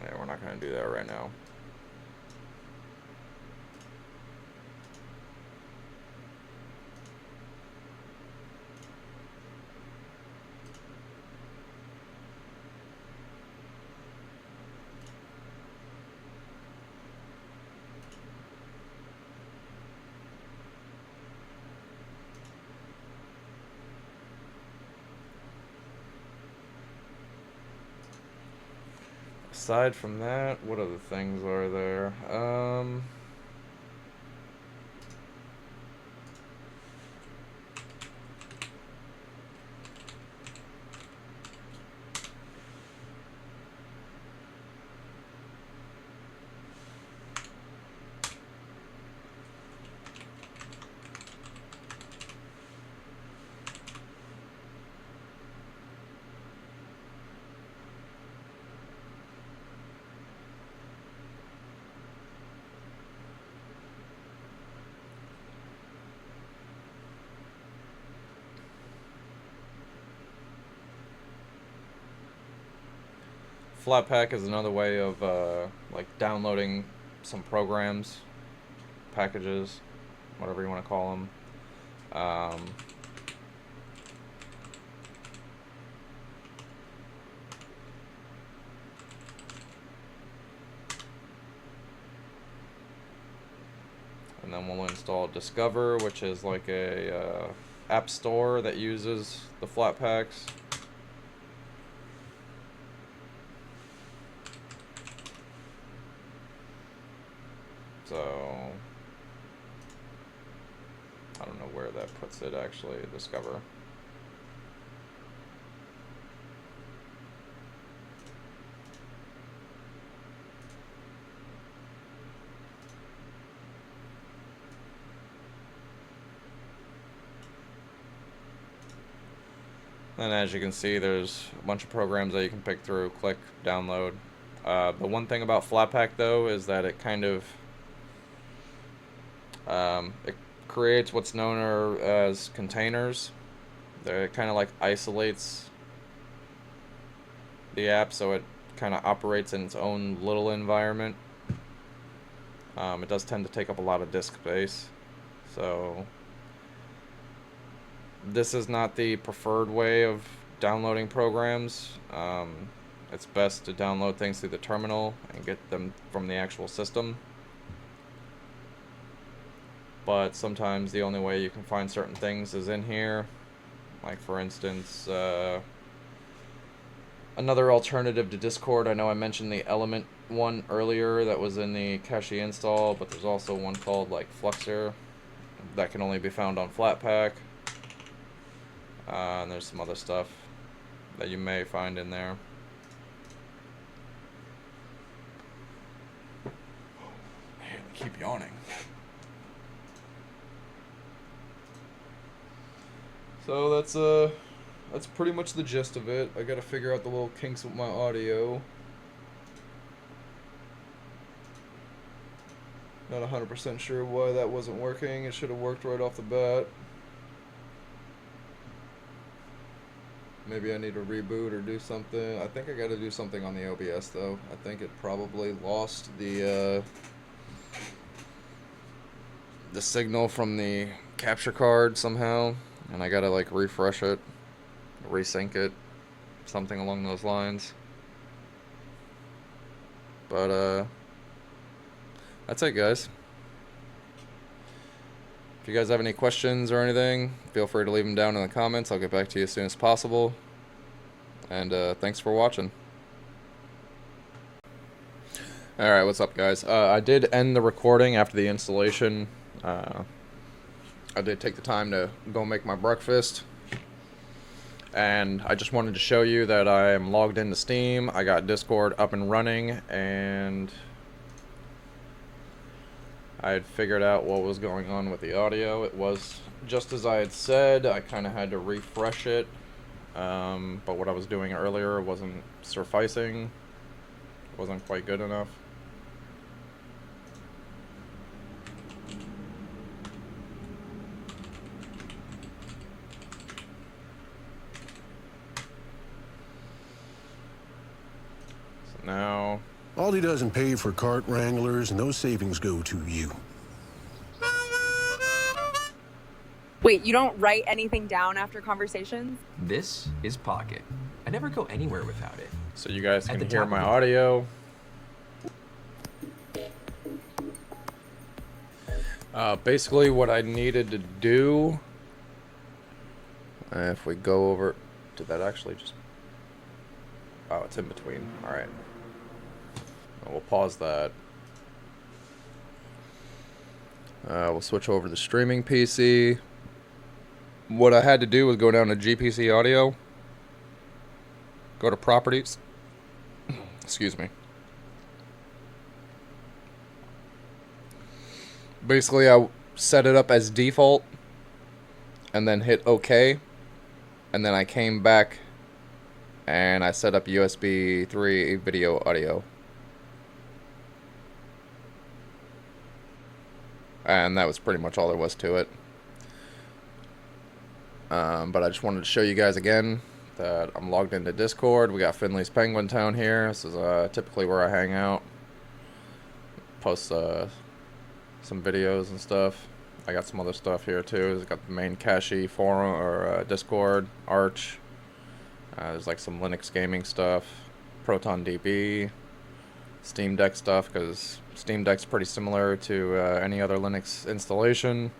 Yeah, we're not going to do that right now. Aside from that, what other things are there? Flatpak is another way of like downloading some programs, packages, whatever you want to call them. And then we'll install Discover, which is like a app store that uses the Flatpaks. So I don't know where that puts it actually, Discover. And as you can see, there's a bunch of programs that you can pick through, click, download. The one thing about Flatpak though is that it kind of it creates what's known as containers. It kind of like isolates the app, so it kind of operates in its own little environment. It does tend to take up a lot of disk space, so this is not the preferred way of downloading programs. It's best to download things through the terminal and get them from the actual system. But sometimes the only way you can find certain things is in here. Like for instance, another alternative to Discord. I know I mentioned the Element one earlier that was in the Cache install, but there's also one called like Fluxer that can only be found on Flatpak. And there's some other stuff that you may find in there. Man, I keep yawning. So that's pretty much the gist of it. I gotta figure out the little kinks with my audio. Not 100% sure why that wasn't working. It should have worked right off the bat. Maybe I need to reboot or do something. I think I gotta do something on the OBS though. I think it probably lost the signal from the capture card somehow, and I gotta like refresh it, resync it, something along those lines. But that's it, guys. If you guys have any questions or anything, feel free to leave them down in the comments. I'll get back to you as soon as possible. And thanks for watching. Alright, what's up, guys? I did end the recording after the installation. I did take the time to go make my breakfast. And I just wanted to show you that I am logged into Steam. I got Discord up and running, and I had figured out what was going on with the audio. It was just as I had said. I kind of had to refresh it, but what I was doing earlier wasn't sufficing. It wasn't quite good enough. So now Aldi doesn't pay for cart wranglers, and those savings go to you. Wait, you don't write anything down after conversations? This is Pocket. I never go anywhere without it. so you guys At can the hear top my of the- audio. Basically what I needed to do, if we go over, did that actually just, oh, it's in between. Alright, we'll pause that. We'll switch over to streaming PC. What I had to do was go down to GPC audio, go to properties, excuse me. Basically, I set it up as default, and then hit OK, and then I came back, and I set up USB 3 video audio. And that was pretty much all there was to it. But I just wanted to show you guys again that I'm logged into Discord. We got Finley's Penguin Town here. This is typically where I hang out. Post some videos and stuff. I got some other stuff here too. I've got the main Cache forum or Discord, Arch. There's like some Linux gaming stuff, Proton DB, Steam Deck stuff, because Steam Deck's pretty similar to any other Linux installation.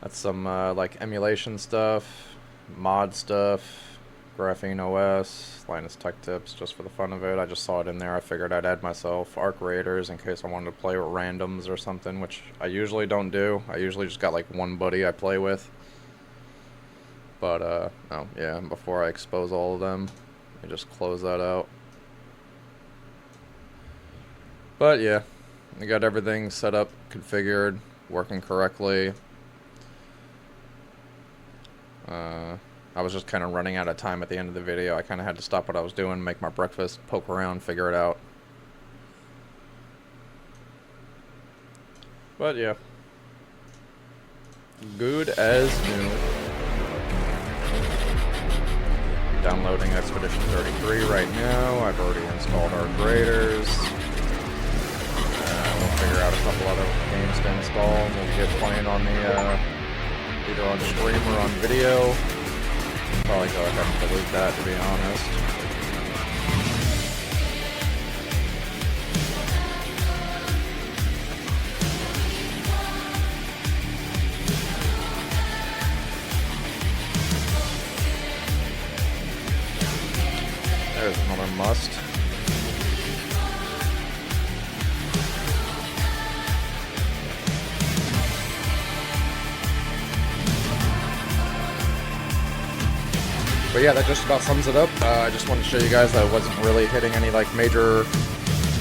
That's some like emulation stuff, mod stuff, Graphene OS, Linus Tech Tips, just for the fun of it. I just saw it in there. I figured I'd add myself Arc Raiders in case I wanted to play with randoms or something, which I usually don't do. I usually just got like one buddy I play with. But, oh yeah, before I expose all of them, I just close that out. But yeah, I got everything set up, configured, working correctly. I was just kind of running out of time at the end of the video. I kind of had to stop what I was doing, make my breakfast, poke around, figure it out. But yeah, good as new. Downloading Expedition 33 right now. I've already installed Arc Raiders. We'll figure out a couple other games to install, and we'll get playing on the either on stream or on video. Probably go ahead and delete that, to be honest. must. But yeah, that just about sums it up. I just wanted to show you guys that I wasn't really hitting any like major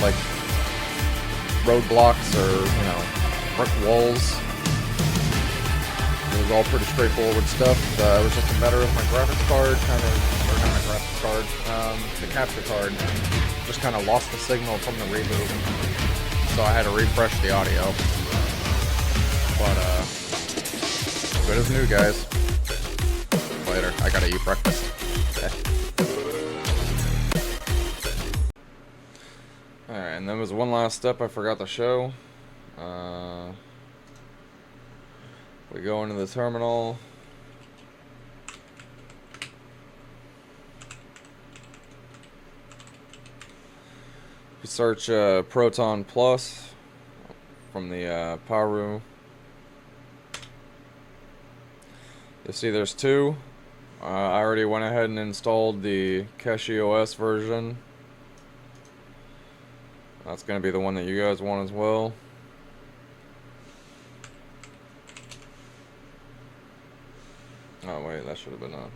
like roadblocks or, you know, brick walls. It was all pretty straightforward stuff. It was just a matter of my graphics card kind of, or not my graphics card, the capture card just kind of lost the signal from the reboot. So I had to refresh the audio. But good as new, guys. Later. I gotta eat breakfast. Alright, and there was one last step I forgot to show. We go into the terminal. We search Proton Plus from the power room. You'll see there's two. I already went ahead and installed the CachyOS version. That's going to be the one that you guys want as well. Oh wait, that should have been on.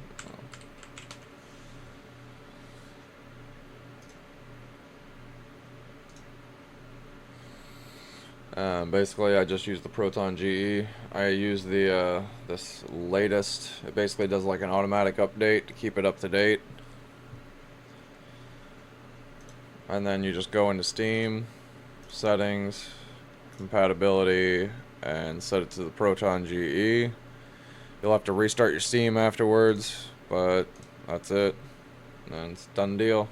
Basically, I just used the Proton GE. I use the this latest. It basically does like an automatic update to keep it up to date. And then you just go into Steam, settings, compatibility, and set it to the Proton GE. You'll have to restart your Steam afterwards, but that's it. And it's done deal.